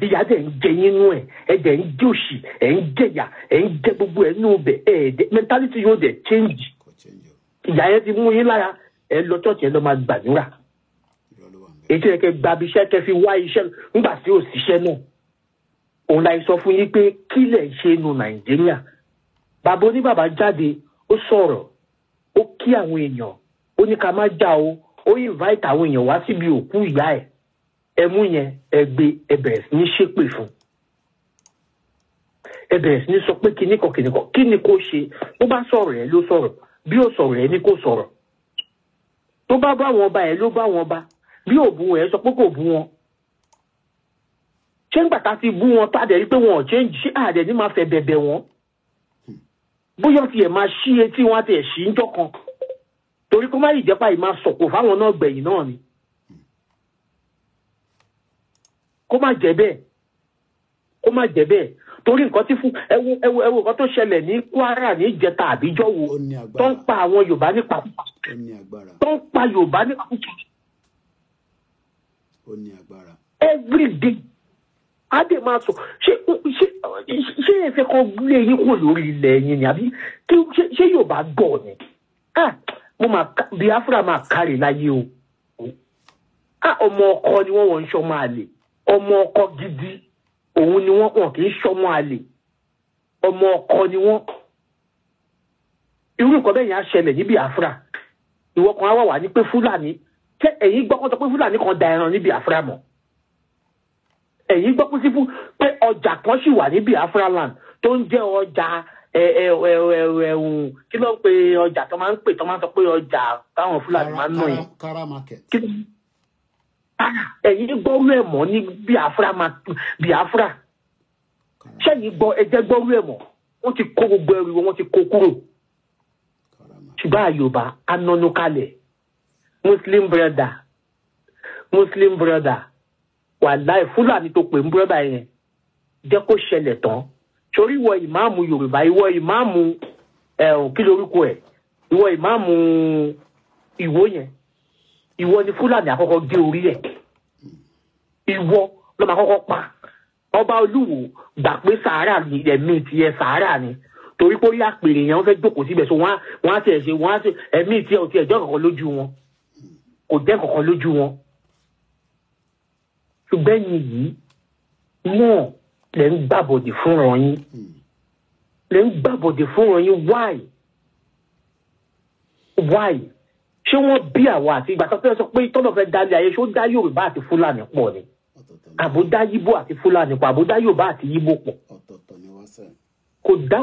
Ìyá dẹ̀ ń jẹ yín nú ẹ̀, ẹ̀ dẹ̀ ń jẹ òṣì, ẹ̀ ń jẹ̀yà, ẹ̀ ń jẹ gbogbo ẹ̀ nú bẹ̀, mentality yóò dẹ̀ change. Ìyá yẹn ti mú yín lára, ẹ lọ church ẹ lọ máa gbàdúrà. Ètò ẹ̀kẹ́ gbabi iṣẹ́ kẹ́ fi wá iṣẹ́ nígbà tí ò síṣẹ́ náà. Òun láì sọ fún yín pé kí lẹ̀ ṣe nu Nàìjíríà. Bàbá oníbàbá jáde, ó sọ̀rọ̀, ó kí àwọn èèyàn, ó ní ká má jà o, ó invite àwọn èèyàn wá síbi òkú ìyá ẹ̀. Ẹmú yẹn ẹ gbé ẹ bẹ̀rẹ̀ sí ní ṣépè fún. Ẹ bẹ̀rẹ̀ sí ní sọ pé kíníkan kí ni kó ṣe. Bó bá sọ̀rọ̀ ẹ ló sọ̀rọ̀, bí ó sọ̀rọ̀ ẹ ní kó sọ̀rọ̀. Tó bá bá wọn bá ẹ ló bá wọn bá. Bí ò bú ẹ sọ pé kò bú wọn. Ṣé ń gbàtà ti bú wọn tàdé rí pé wọn ò change ṣé àdé ní máa fẹ́ bẹ̀bẹ̀ wọn. Bóyá ti ẹ̀ máa ṣí etí wọn àti ẹ̀ ṣí ń jọ́kan. Torí kó má yìí jẹ́pà yìí máa sọ̀kò fáwọn náà gbẹ̀yìn náà ni. Kó má jẹ́ bẹ́ẹ̀. Torí nǹkan tí fún ẹwo nǹkan tó ṣẹlẹ̀ ní Kwara ní ìjẹta àbíjọ́ wo tó ń pa àwọn Yorùbá nípa tó ń pa Yorùbá nípa every day adé máa sọ ṣé ẹ fẹ́ kọ́ gbé yín kúrò lórí ilẹ̀ yín ni àbí ṣé Yorùbá gbọ́ ni mo máa Biafra máa kárì láyé o ọmọ ọkọ ni wọ́n ń ṣọmọ àlè ọmọ ọkọ gidi òun ni wọ́n kì í ṣọmọ àlè ọmọ ọkọ ni wọ́n irú nǹkan bẹ́ẹ̀ yẹn á ṣẹlẹ̀ ní Biafra ìwọ kan á wà ní pé Fúlàní ṣé ẹ̀yin gbọ́ kó sọ pé Fúlàní kan da ẹran ní Biafra mọ́ ẹ̀yin gbọ́ pé ọjà kan sì wà ní Biafra land tó ń jẹ́ ọjà kí ló ń pe ọjà tó máa ń pè tó máa ń sọ pé ọjà táwọn Fúlàní máa ń nà yẹn. Kara market. Ẹ̀yin gbọ́rú ẹ̀ mọ́ ní Biafra ṣẹ́yìn gbọ́ ẹjẹ́ gbọ́rú ẹ̀ mọ́ wọ́n ti kó gbogbo ẹrù wọn ti kó kúrò ṣùgbọ́n Yorùbá anọ́nú kalẹ̀ Muslim brother wàláì Fúlàní tó pè ń brother yẹn jẹ́ kó ṣẹlẹ̀ tán torí ìwọ ìmáàmù Yorùbá ìwọ ìmáàmù kí lorúkọ ẹ̀ ìwọ ìmáàmù Ìwó yẹn ìwọ ni Fúlàní àkọ́kọ́ gé orí ẹ̀ ìwọ ló máa kọ́kọ́ pa ọba Olúwo gbà pé sàárà ní ẹ̀mí tiẹ̀ sàárà ni torí pé ó yà pèrè yẹn wọ́n fẹ́ jókòó síbẹ̀ so wọ́n á tiẹ̀ ṣe wọ́n á ṣe ẹ̀mí tiẹ̀ ò tiẹ̀ jẹ́ kankan lójú wọn kò jẹ́ kankan lójú wọn ṣùgbọ́n yìí náà lẹ́ ń gbàbọ̀dè fúnra yín why ṣé wọ́n bí àwa àti ìgbà tó fẹ́ sọ pé tọ́lọ̀ fẹ́ dálé ayé ṣé ó dá Yorùbá àti Fúlàní pọ̀ ni àbó dá Yíbò àti Fúlàní pọ̀ àbó dá Yorùbá àti Yíbò pọ̀ kò dá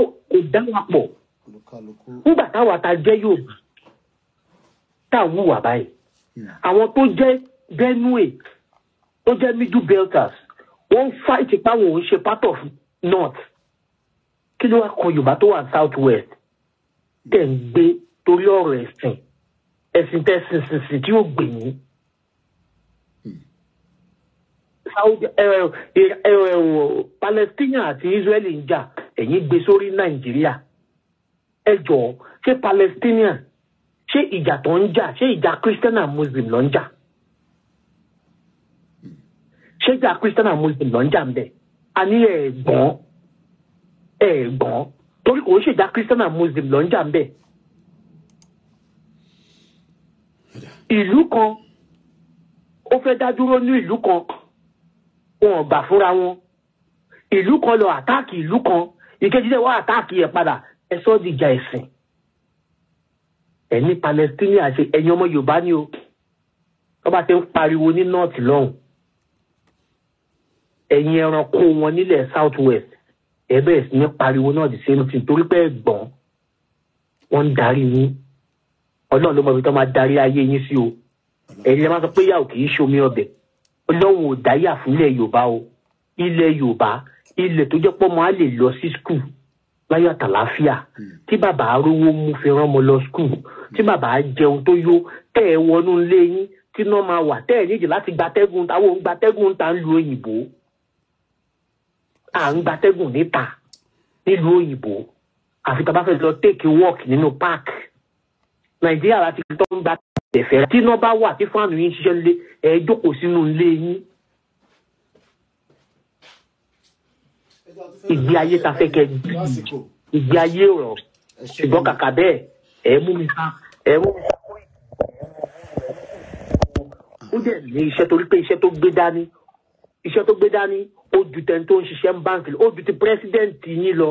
wa pọ̀ nígbà táwa ta jẹ́ Yorùbá tá à ń wùwà báyìí àwọn tó jẹ́ Benue tó jẹ́ Middle Belters wọ́n fight pa wọn ò ń ṣe part of North kí ló wá kan Yorùbá tó wà South West tẹ̀ ń gbé torí ọ̀rọ̀ ẹ̀sìn tẹ̀sìn tí ó gbè yín. Palestinian àti Israeli ń jà ẹ̀yin gbé sórí Nàìjíríà ẹ jọ̀ọ́ ṣé Palestinian ṣé ìjà tó ń jà ṣé ìjà Christian and Muslim ló ń jà ṣé ìjà Christian and Muslim ló ń jà ń bẹ̀ a ní ẹ̀gbọ́n torí kò ń ṣèjà Christian and Muslim ló ń jà ń bẹ̀. Ìlú kan ó fẹ́ dá dúró ní ìlú kan wọn ò gbà fúnra wọn ìlú kan lọ àtáàkì ìlú kan ìkejì dẹ̀ wá àtáàkì ẹ̀ padà ẹ sọ́ dìjà ẹ̀sìn ẹni Palestinian ṣe ẹ̀yin ọmọ Yorùbá ni o ọba ti ń pariwo ní north lọ́hùn ẹ̀yin ẹranko wọn nílẹ̀ south west ẹ bẹ̀rẹ̀ sí ní pariwo náà the same thing torí pé ẹ̀gbọ́n wọn ń darí yín Ọlọ́run ló mọ ibi tó máa darí ayé yín sí o ẹ̀yin ẹ máa sọ pé yà ò kì í ṣomi ọbẹ̀ Ọlọ́run ò dáyà fúnlẹ̀ Yorùbá o ilẹ̀ Yorùbá ilẹ̀ tó jẹ́ pọ́ mọ́ á lè lọ sí skul láyọ̀ àtàláfíà tí bàbá arówó mú fi rán ọmọ lọ skul tí bàbá jẹun tó yó tẹ́ ẹ wọnú ilé yín tí náà máa wà tẹ́ ẹ níjì láti gbatẹ́gùn táwọn gbatẹ́gùn ta ń lu òyìnbó à ń gbatẹ́gùn níta nílùú òyìnbó àfi tá a bá fẹ́ lọ take a walk nínú park Nàìjíríà láti tó ń gba ẹ̀fẹ́ tí náà bá wà tí fáànù yín ṣiṣẹ́ lé ẹ jókòó sínú ilé yín ìgbé ayé ta fẹ́ kẹ́ ìgbé ayé rọ̀ ṣùgbọ́n kàkà bẹ́ẹ̀ ẹ mú mi sá ó dẹ̀ ní iṣẹ́ torí pé iṣẹ́ tó gbé dání ó ju tẹni tó ń ṣiṣẹ́ ń báńkì ó ju ti pírẹ́sídẹ̀ǹtì yín lọ.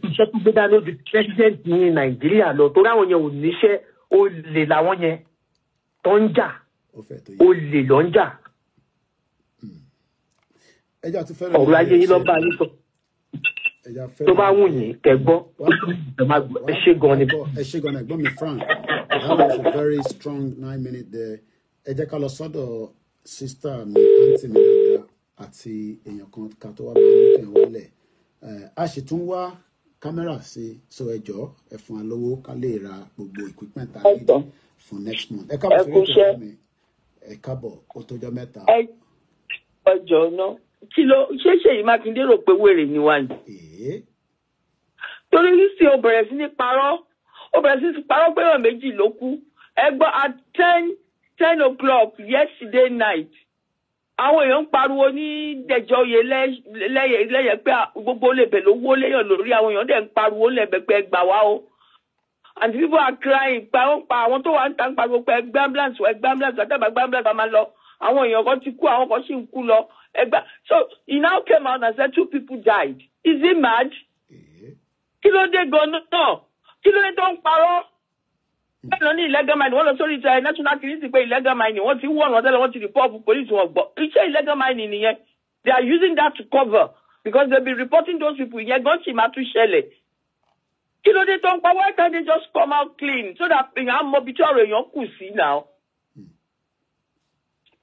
Iṣẹ́ tó gbé dání ó ju pírẹ́sídẹ̀ǹtì yín Nàìjíríà lọ torí àwọn yẹn ò níṣẹ́ ó lè làwọn yẹn tó ń jà ó lè lọ ń jà. Ọ̀rọ̀ ayé yín lọ́ba yín sọ tó bá wù yín kẹgbọ́ ẹ ṣe gan ni. ẹ ṣe gan ni ẹ̀gbọ́n mi Frank that was a very strong 9 minutes there. Ẹ jẹ́ ká lọ sọ́dọ̀ sísítà mi àǹtí mi lọ́dọ̀ àti èèyàn kan ká tó wá bí wọ́n kàn wọlé a sì tún wá kámẹ́rà sí so ẹ jọ̀ọ́ ẹ fún wa lówó ká lè ra gbogbo equipment a need for next month. Ẹ káàbọ̀ sórí ètò mi ẹ káàbọ̀ ó tọ́jọ́ mẹ́ta. Ọjọ́ náà kí ló Ṣèyí Mákindé rò pé wèrè ni wá ní. Torí sí ó bẹ̀rẹ̀ sí ní parọ́ pé èèyàn méjì ló kú ẹgbọ́n at 10 o'clock yesterday night àwọn èèyàn ń pariwo ní dẹjọ́ oyè lẹ́yẹ pé gbogbo lèbẹ̀ ló wó léèyàn lórí àwọn èèyàn dẹ̀ ń pariwo lẹ́bẹ̀ pé ẹgbà wá o and people are crying pa àwọn tó wà ń ta ń pariwo pé ẹgbẹ́ ambulance àtàbà ẹgbẹ́ ambulance a máa lọ àwọn èèyàn kan ti kú àwọn kan sì ń kú lọ ẹgbẹ́ so he now came out and said 2 people died. Is he mad? Kí ló dé gan-an náà kí ló dé tó ń parọ́ bẹ́ẹ̀ lọ ní illegal mining wọ́n lọ sórí ìtẹ̀ national security pé illegal mining wọ́n ti wọ́n wọn tẹ́lẹ̀ wọ́n ti report police wọn gbọ́ iṣẹ́ illegal mining nìyẹn they are using that to cover because they be reporting those people yẹn gan ṣì máa tún ṣẹlẹ̀ kí ló dé tó ń pa why can't they just come out clean so that èèyàn mọ ibi tí ọ̀rọ̀ èèyàn kù sí now.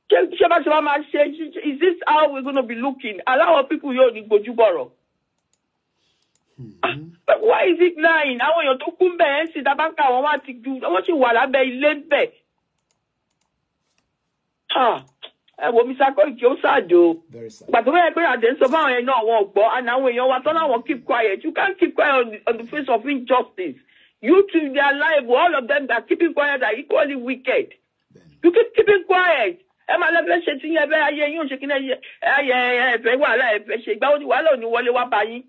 ṣé bá ṣe wá máa ṣe is this how we gonna be looking aláwọ̀ people yóò ní gbójú bọ̀rọ̀. Why is it 9? Àwọn èèyàn tó kún bẹ́ẹ̀ ń sì dábàkà àwọn wá ti ju wọ́n sì wà lábẹ́ ilé bẹ́ẹ̀. Ẹ wo Mr. Koiki ó ṣàjò. Pàtó bẹ́ẹ̀ pé àdé ń sọ fáwọn ẹ̀ náà wọn gbọ́ and àwọn èèyàn wa tán láwọn keep quiet. You can't keep quiet on the face of injustice. You two they are liable. All of them that are keeping quiet are equally wicked. You keep keeping quiet. Ẹ máa lẹ́fẹ̀ẹ́ ṣe tí yẹn bẹ́ẹ̀ ayé yín ò ṣe kí náà ẹ̀fẹ̀ wàhálà ẹ̀fẹ̀ ṣe ìgbà wàhálà ò ní wọlé wá bá yín.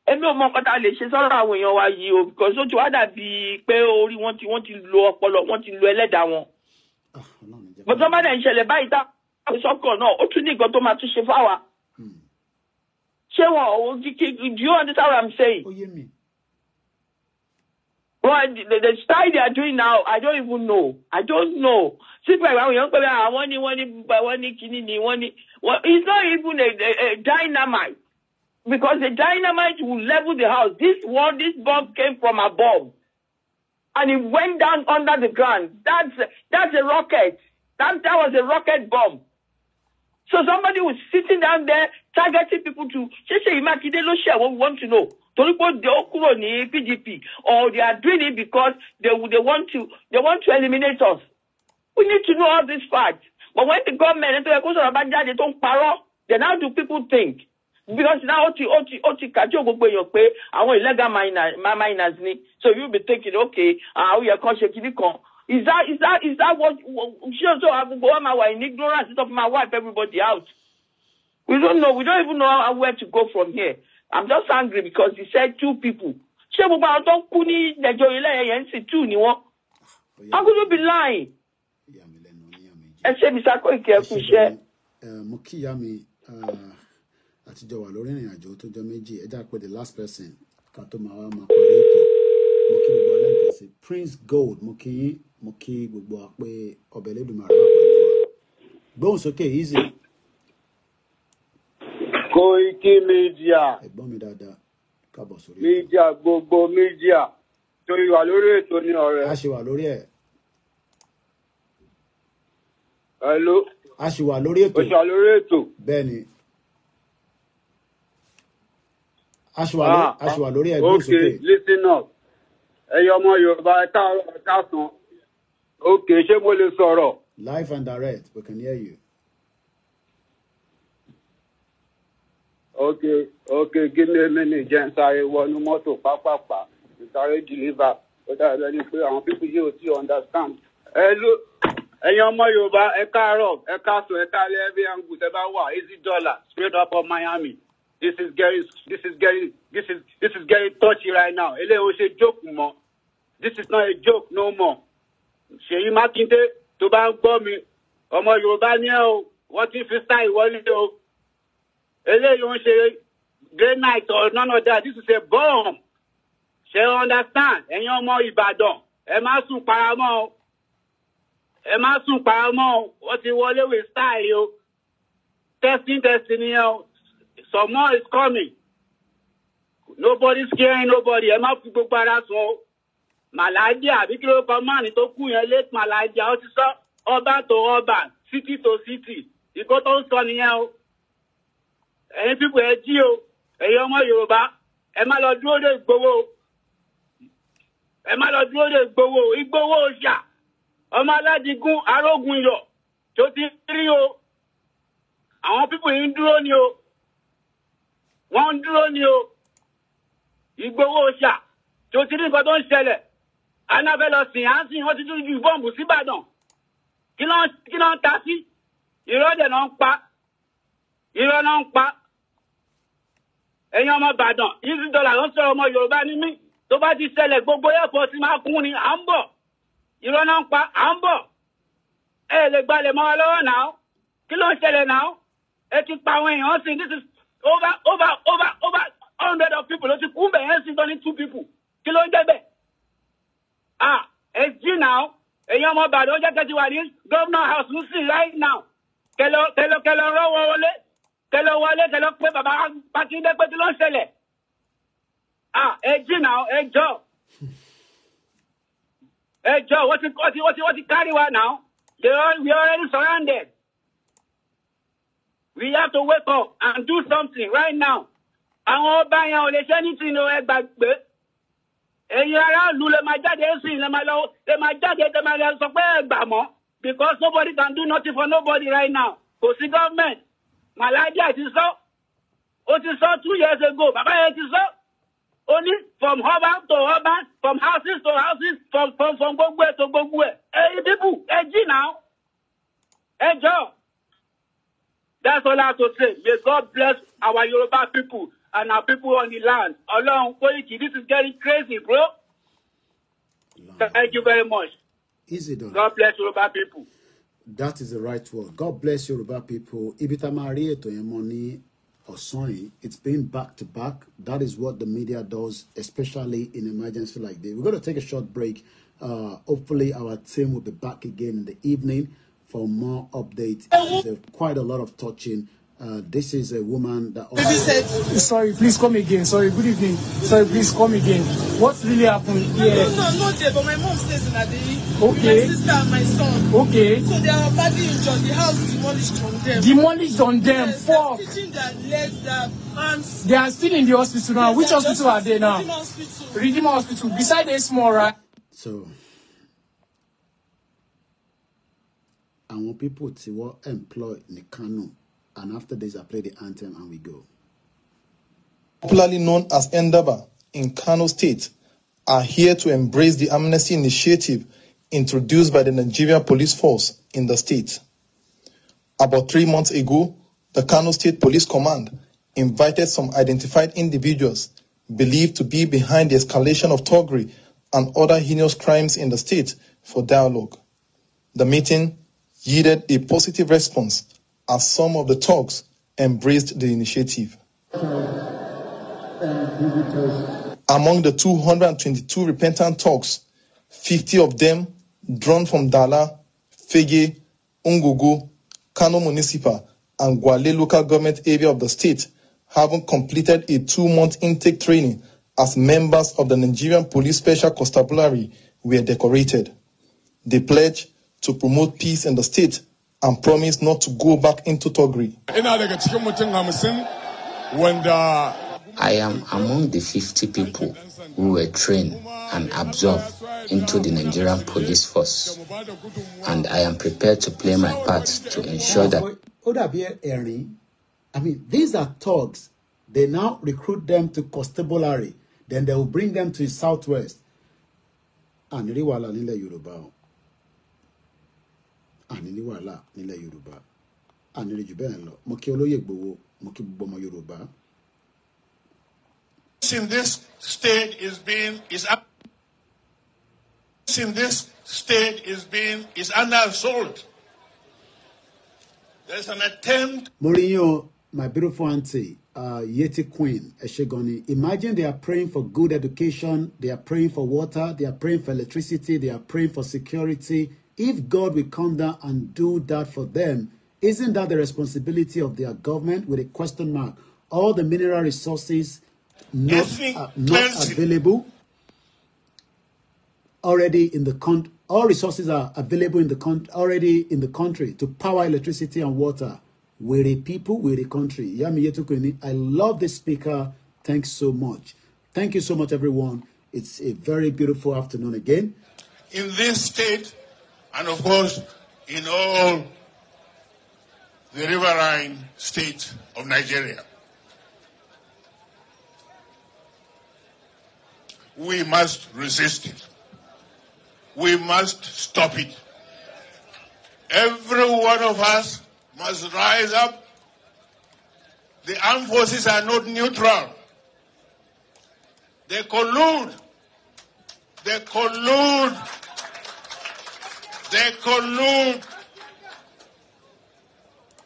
Èmi ò mọ nǹkan tá a lè ṣe sọ́rọ̀ àwọn èèyàn wa yìí o because ó ti wá dàbí pé orí wọn ti lo ọpọlọ wọn ti lo ẹlẹ́dàá wọn. Bọ́tọ́ bá dẹ̀ ń ṣẹlẹ̀ báyìí tá a sọ́kọ̀ náà ó tún ní nǹkan tó máa tún ṣe fáwa. Ṣé wọn do you understand what I'm saying? Well, the style they are doing now, I don't even know. I don't know. Sípò àwọn èèyàn pẹ̀lú àwọn ní kíní ni wọ́n ní. It's not even a dynamite. Because the dynamite will level the house. This bomb came from above. And it went down under the ground. That's a rocket. That was a rocket bomb. So somebody was sitting down there targeting people to Ṣèyí Mákindé ló ṣe what we want to know. Torí pé they ó kúrò ní PDP or they are doing it because they want to eliminate us. We need to know all these facts. But when the government then how do people think? Because now oti kajo gbogbo èèyàn pé àwọn illegal miners ni. So you be thinking, okay, how you can shake it kan. Is that what so I'm in ignorance of my wipe everybody out? We don't know. We don't even know where to go from here. I'm just angry because he said 2 people. Ṣé gbogbo àwọn tó kú ní ẹjọ́ ilé ẹ̀yẹ ń sì 2 ni wọ́n? How could you be lying? Ẹ ṣe Mr. Koiki ẹ kú iṣẹ́. Mo kí ìyá mi àtijọ́ wà lórí ìrìn àjò tó jọ méjì ẹ já pé the last person ká tó máa wá máa parí ètò mo kí gbogbo aláǹkà sí Prince Gold mo kí gbogbo wa pé ọbẹ̀ Elédùmarè wà pẹ̀lú wa gbóhùn sókè easy. Koikimedia. Ẹ̀gbọ́n mi dáadáa káàbọ̀ sórí ètò. Media gbogbo media torí wà lórí ètò ní ọ̀rẹ́. A ṣì wà lórí ẹ̀. Hello. A ṣì wà lórí ètò. O ṣì wà lórí ètò. Bẹ́ẹ̀ni. A ṣì wà lórí ẹ̀gbọ́n sókè. Okay, listen up. Ẹyọ ọmọ Yorùbá ẹ káàsán. Okay, ṣé mo lè sọ̀rọ̀? Live and direct, we can hear you. Okay, give me a minute, jẹ́ sáré wọnú mọ́tò pápápá, sáré deliver. Ó dàbí ẹni pé àwọn people yóò ti understand. Hello, ẹ̀yin ọmọ Yorùbá ẹ káàárọ̀, ẹ káàsán, ẹ káalẹ́ every angle tẹ́ bá wà, easy dollar, straight up of Miami. This is getting touchy right now. Eléyìí ó ṣe joke mọ́. This is not a joke no more. Ṣèyí Mákindé tó bá ń gbọ́ mi, ọmọ Yorùbá ní ẹ o, wọ́n ti fi style wọlé o. Eléyìí ó ń ṣe great night or none of that. This is a bomb. Ṣé you understand? Ẹ̀yin ọmọ Ìbàdàn, ẹ má sùn paramọ́ o. Ẹ má sùn paramọ́ o. Wọ́n ti wọlé with style o. Testing ni o. Some more is coming. Nobody's scaring nobody. Ẹ má fi gbogbo ara sùn o. Màláídíà àbí kí ló kọ máàní tó kú yẹn late Màláídíà ó ti sọ urban to urban, city to city. Ìkó tó ń sọ nìyẹn o. Ẹ̀yin pípọ̀ ẹ jí o. Ẹ̀yin ọmọ Yorùbá ẹ má lọ dúró de Ìgbòho. Ẹ má lọ dúró de Ìgbòho. Ìgbòho ọjà. Ọmọ Aládìgún arógun yọ. Tó ti rí o. Àwọn pípọ̀ yìí ń dúró ni o. Wọ́n ń dúró ni o. Ìgbòho ọjà. Tó ti rí nǹkan tó ń ṣẹlẹ̀. Anáfẹ́ lọ sìn á sìn wọ́n ti tún ju bọ́ǹbù síbàdàn. Kí ló ń ta sí? Ìrọ́dẹ̀ náà ń pa. Irọ́ náà ń pa. Ẹ̀yin ọmọ Ìbàdàn, easy dollar ló ń sọ̀rọ̀ ọmọ Yorùbá ní mí. Tó bá ti ṣẹlẹ̀ gbogbo airport máa kún ni, à ń bọ̀. Irọ́ náà ń pa, à ń bọ̀. Ẹ lè gbalẹ̀ mọ́ wa lọ́wọ́ náà. Kí ló ń ṣẹlẹ̀ náà? Ẹ ti pa àwọn èèyàn sí. This is over 100 of people. Ló ti kú bẹ̀ yẹn sí tán ní 2 people. Kí ló ń jẹ́ bẹ̀? Ẹ jí náà. Ẹ̀yin ọmọ Ìbàdàn ó jẹ́ kẹ́tì wà ní governor house ń sìn right now. Kẹlọ rọ́wọ́ wọlé. Kẹlọ wọlé kẹlọ pé bàbá Mákindé pé kí ló ń ṣẹlẹ̀. Ẹ jí náà, ẹ jọ, wọ́n ti carry wa now. We are already surrounded. We have to wake up and do something right now. Àwọn ọba yẹn ò lè ṣe ní tinú ẹ gbàgbé. Ẹ̀yin aráàlú lè máa jáde sí lè máa lọ sọ pé ẹ gbà mọ́. Because nobody can do nothing for nobody right now. Kò sí government. Màláídíà ti sọ. Ó ti sọ 2 years ago. Bàbá yẹn ti sọ. Ó ní from urban to urban, from houses to houses, from gbogbo ẹ̀ to gbogbo ẹ̀. Ẹ̀yin people, ẹ jí now. Ẹ jọ. That's all I have to say. May God bless our Yoruba people and our people on the land. Ọlọ́run Koiki, this is getting crazy, bro. Thank you very much. Easy done. God bless Yoruba people. That is the right word. God bless Yoruba people. Ibi tá máa rí ètò yẹn mọ́ ní ọ̀sán yìí. It's been back to back. That is what the media does, especially in emergency like this. We're going to take a short break. Hopefully our team will be back again in the evening for more updates. There's quite a lot of touching. This is a woman that also said, sorry, please come again. Sorry, good evening. Sorry, please come again. What really happened here? No, not there, but my mom stays in Adeyi. Okay. My sister and my son. Okay. So they are badly injured. The house is demolished on them. Demolished on them. Yes, Fuck. they're stitching their legs, their arms. They are still in the hospital now. Yes, which hospital are they now? Redeemer Hospital. Redeemer Hospital. Beside the small, right? So, àwọn people tí wọ́n employ ní Kano, and after this I play the anthem and we go. Popularly known as Endaba in Kano State, are here to embrace the amnesty initiative introduced by the Nigeria Police Force in the state. About 3 months ago, the Kano State Police Command invited some identified individuals believed to be behind the escalation of thuggery and other heinous crimes in the state for dialogue. The meeting yielded a positive response as some of the thugs embraced the initiative. Among the 222 repentant Turks, 50 of them drawn from Dala, Fege, Ungugu, Kano Municipal, and Gwale local government area of the state, having completed a 2-month intake training as members of the Nigerian Police Special Constabulary, were decorated. They pledged to promote peace in the state and promised not to go back into thuggery. I am among the 50 people who were trained and absorbed into the Nigerian police force, and I am prepared to play my part to ensure that... I mean, these are thugs. They now recruit them to constabulary. Then they will bring them to the southwest. Aniliwala nile Yoruba. Aniliwala nile Yoruba. Anilijubenlo. Moki oloye gbowo. Moki bomo Yoruba. In this state is under assault. There's an attempt. Mourinho, my beautiful auntie, Yeti Queen, Eshegoni. Imagine they are praying for good education, they are praying for water, they are praying for electricity, they are praying for security. If God will come down and do that for them, isn't that the responsibility of their government with a question mark? All the mineral resources not available already in the country. All resources are available in the already in the country to power electricity and water. We're a people, we're a country. I love this speaker. Thanks so much. Thank you so much, everyone. It's a very beautiful afternoon again. In this state, and of course, in all the riverine states of Nigeria, we must resist it. We must stop it. Every one of us must rise up. The armed forces are not neutral. They collude. They collude. They collude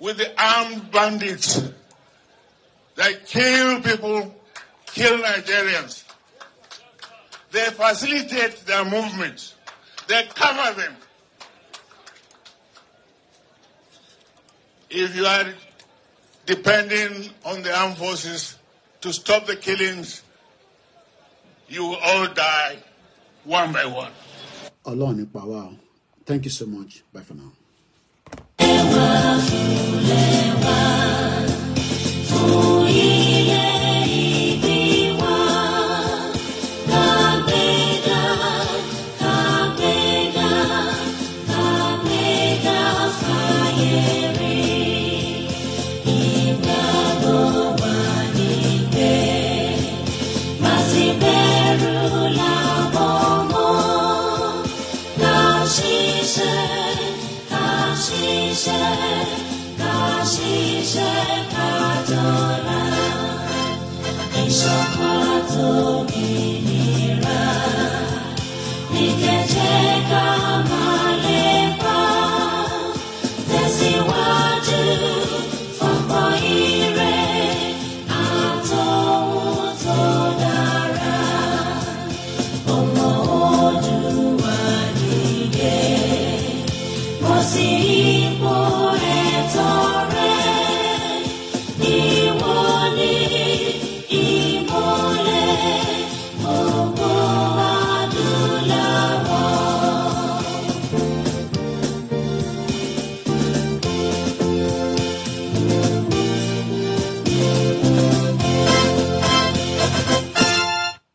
with the armed bandits. They kill people, kill Nigerians. They facilitate their movements. They cover them. If you are depending on the armed forces to stop the killings, you will all die one by one. Alone, wow. Thank you so much. Bye for now.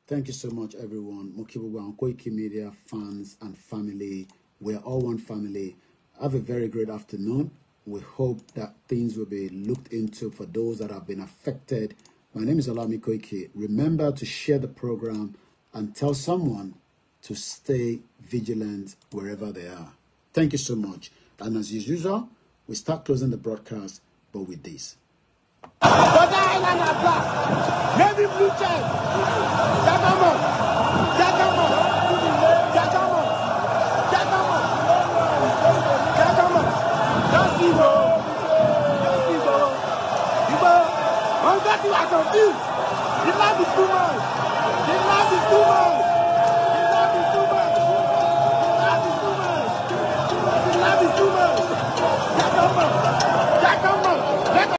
Thank you so much, everyone. Koikimedia fans and family. We're all one family. Have a very great afternoon. We hope that things will be looked into for those that have been affected. My name is OLAYOMI KOIKI. Remember to share the program and tell someone to stay vigilant wherever they are. Thank you so much. And as usual, we start closing the broadcast, but with this. On that you are confused. The land is too much. The land is too much. The land is too much. The land is too much. The land is too much.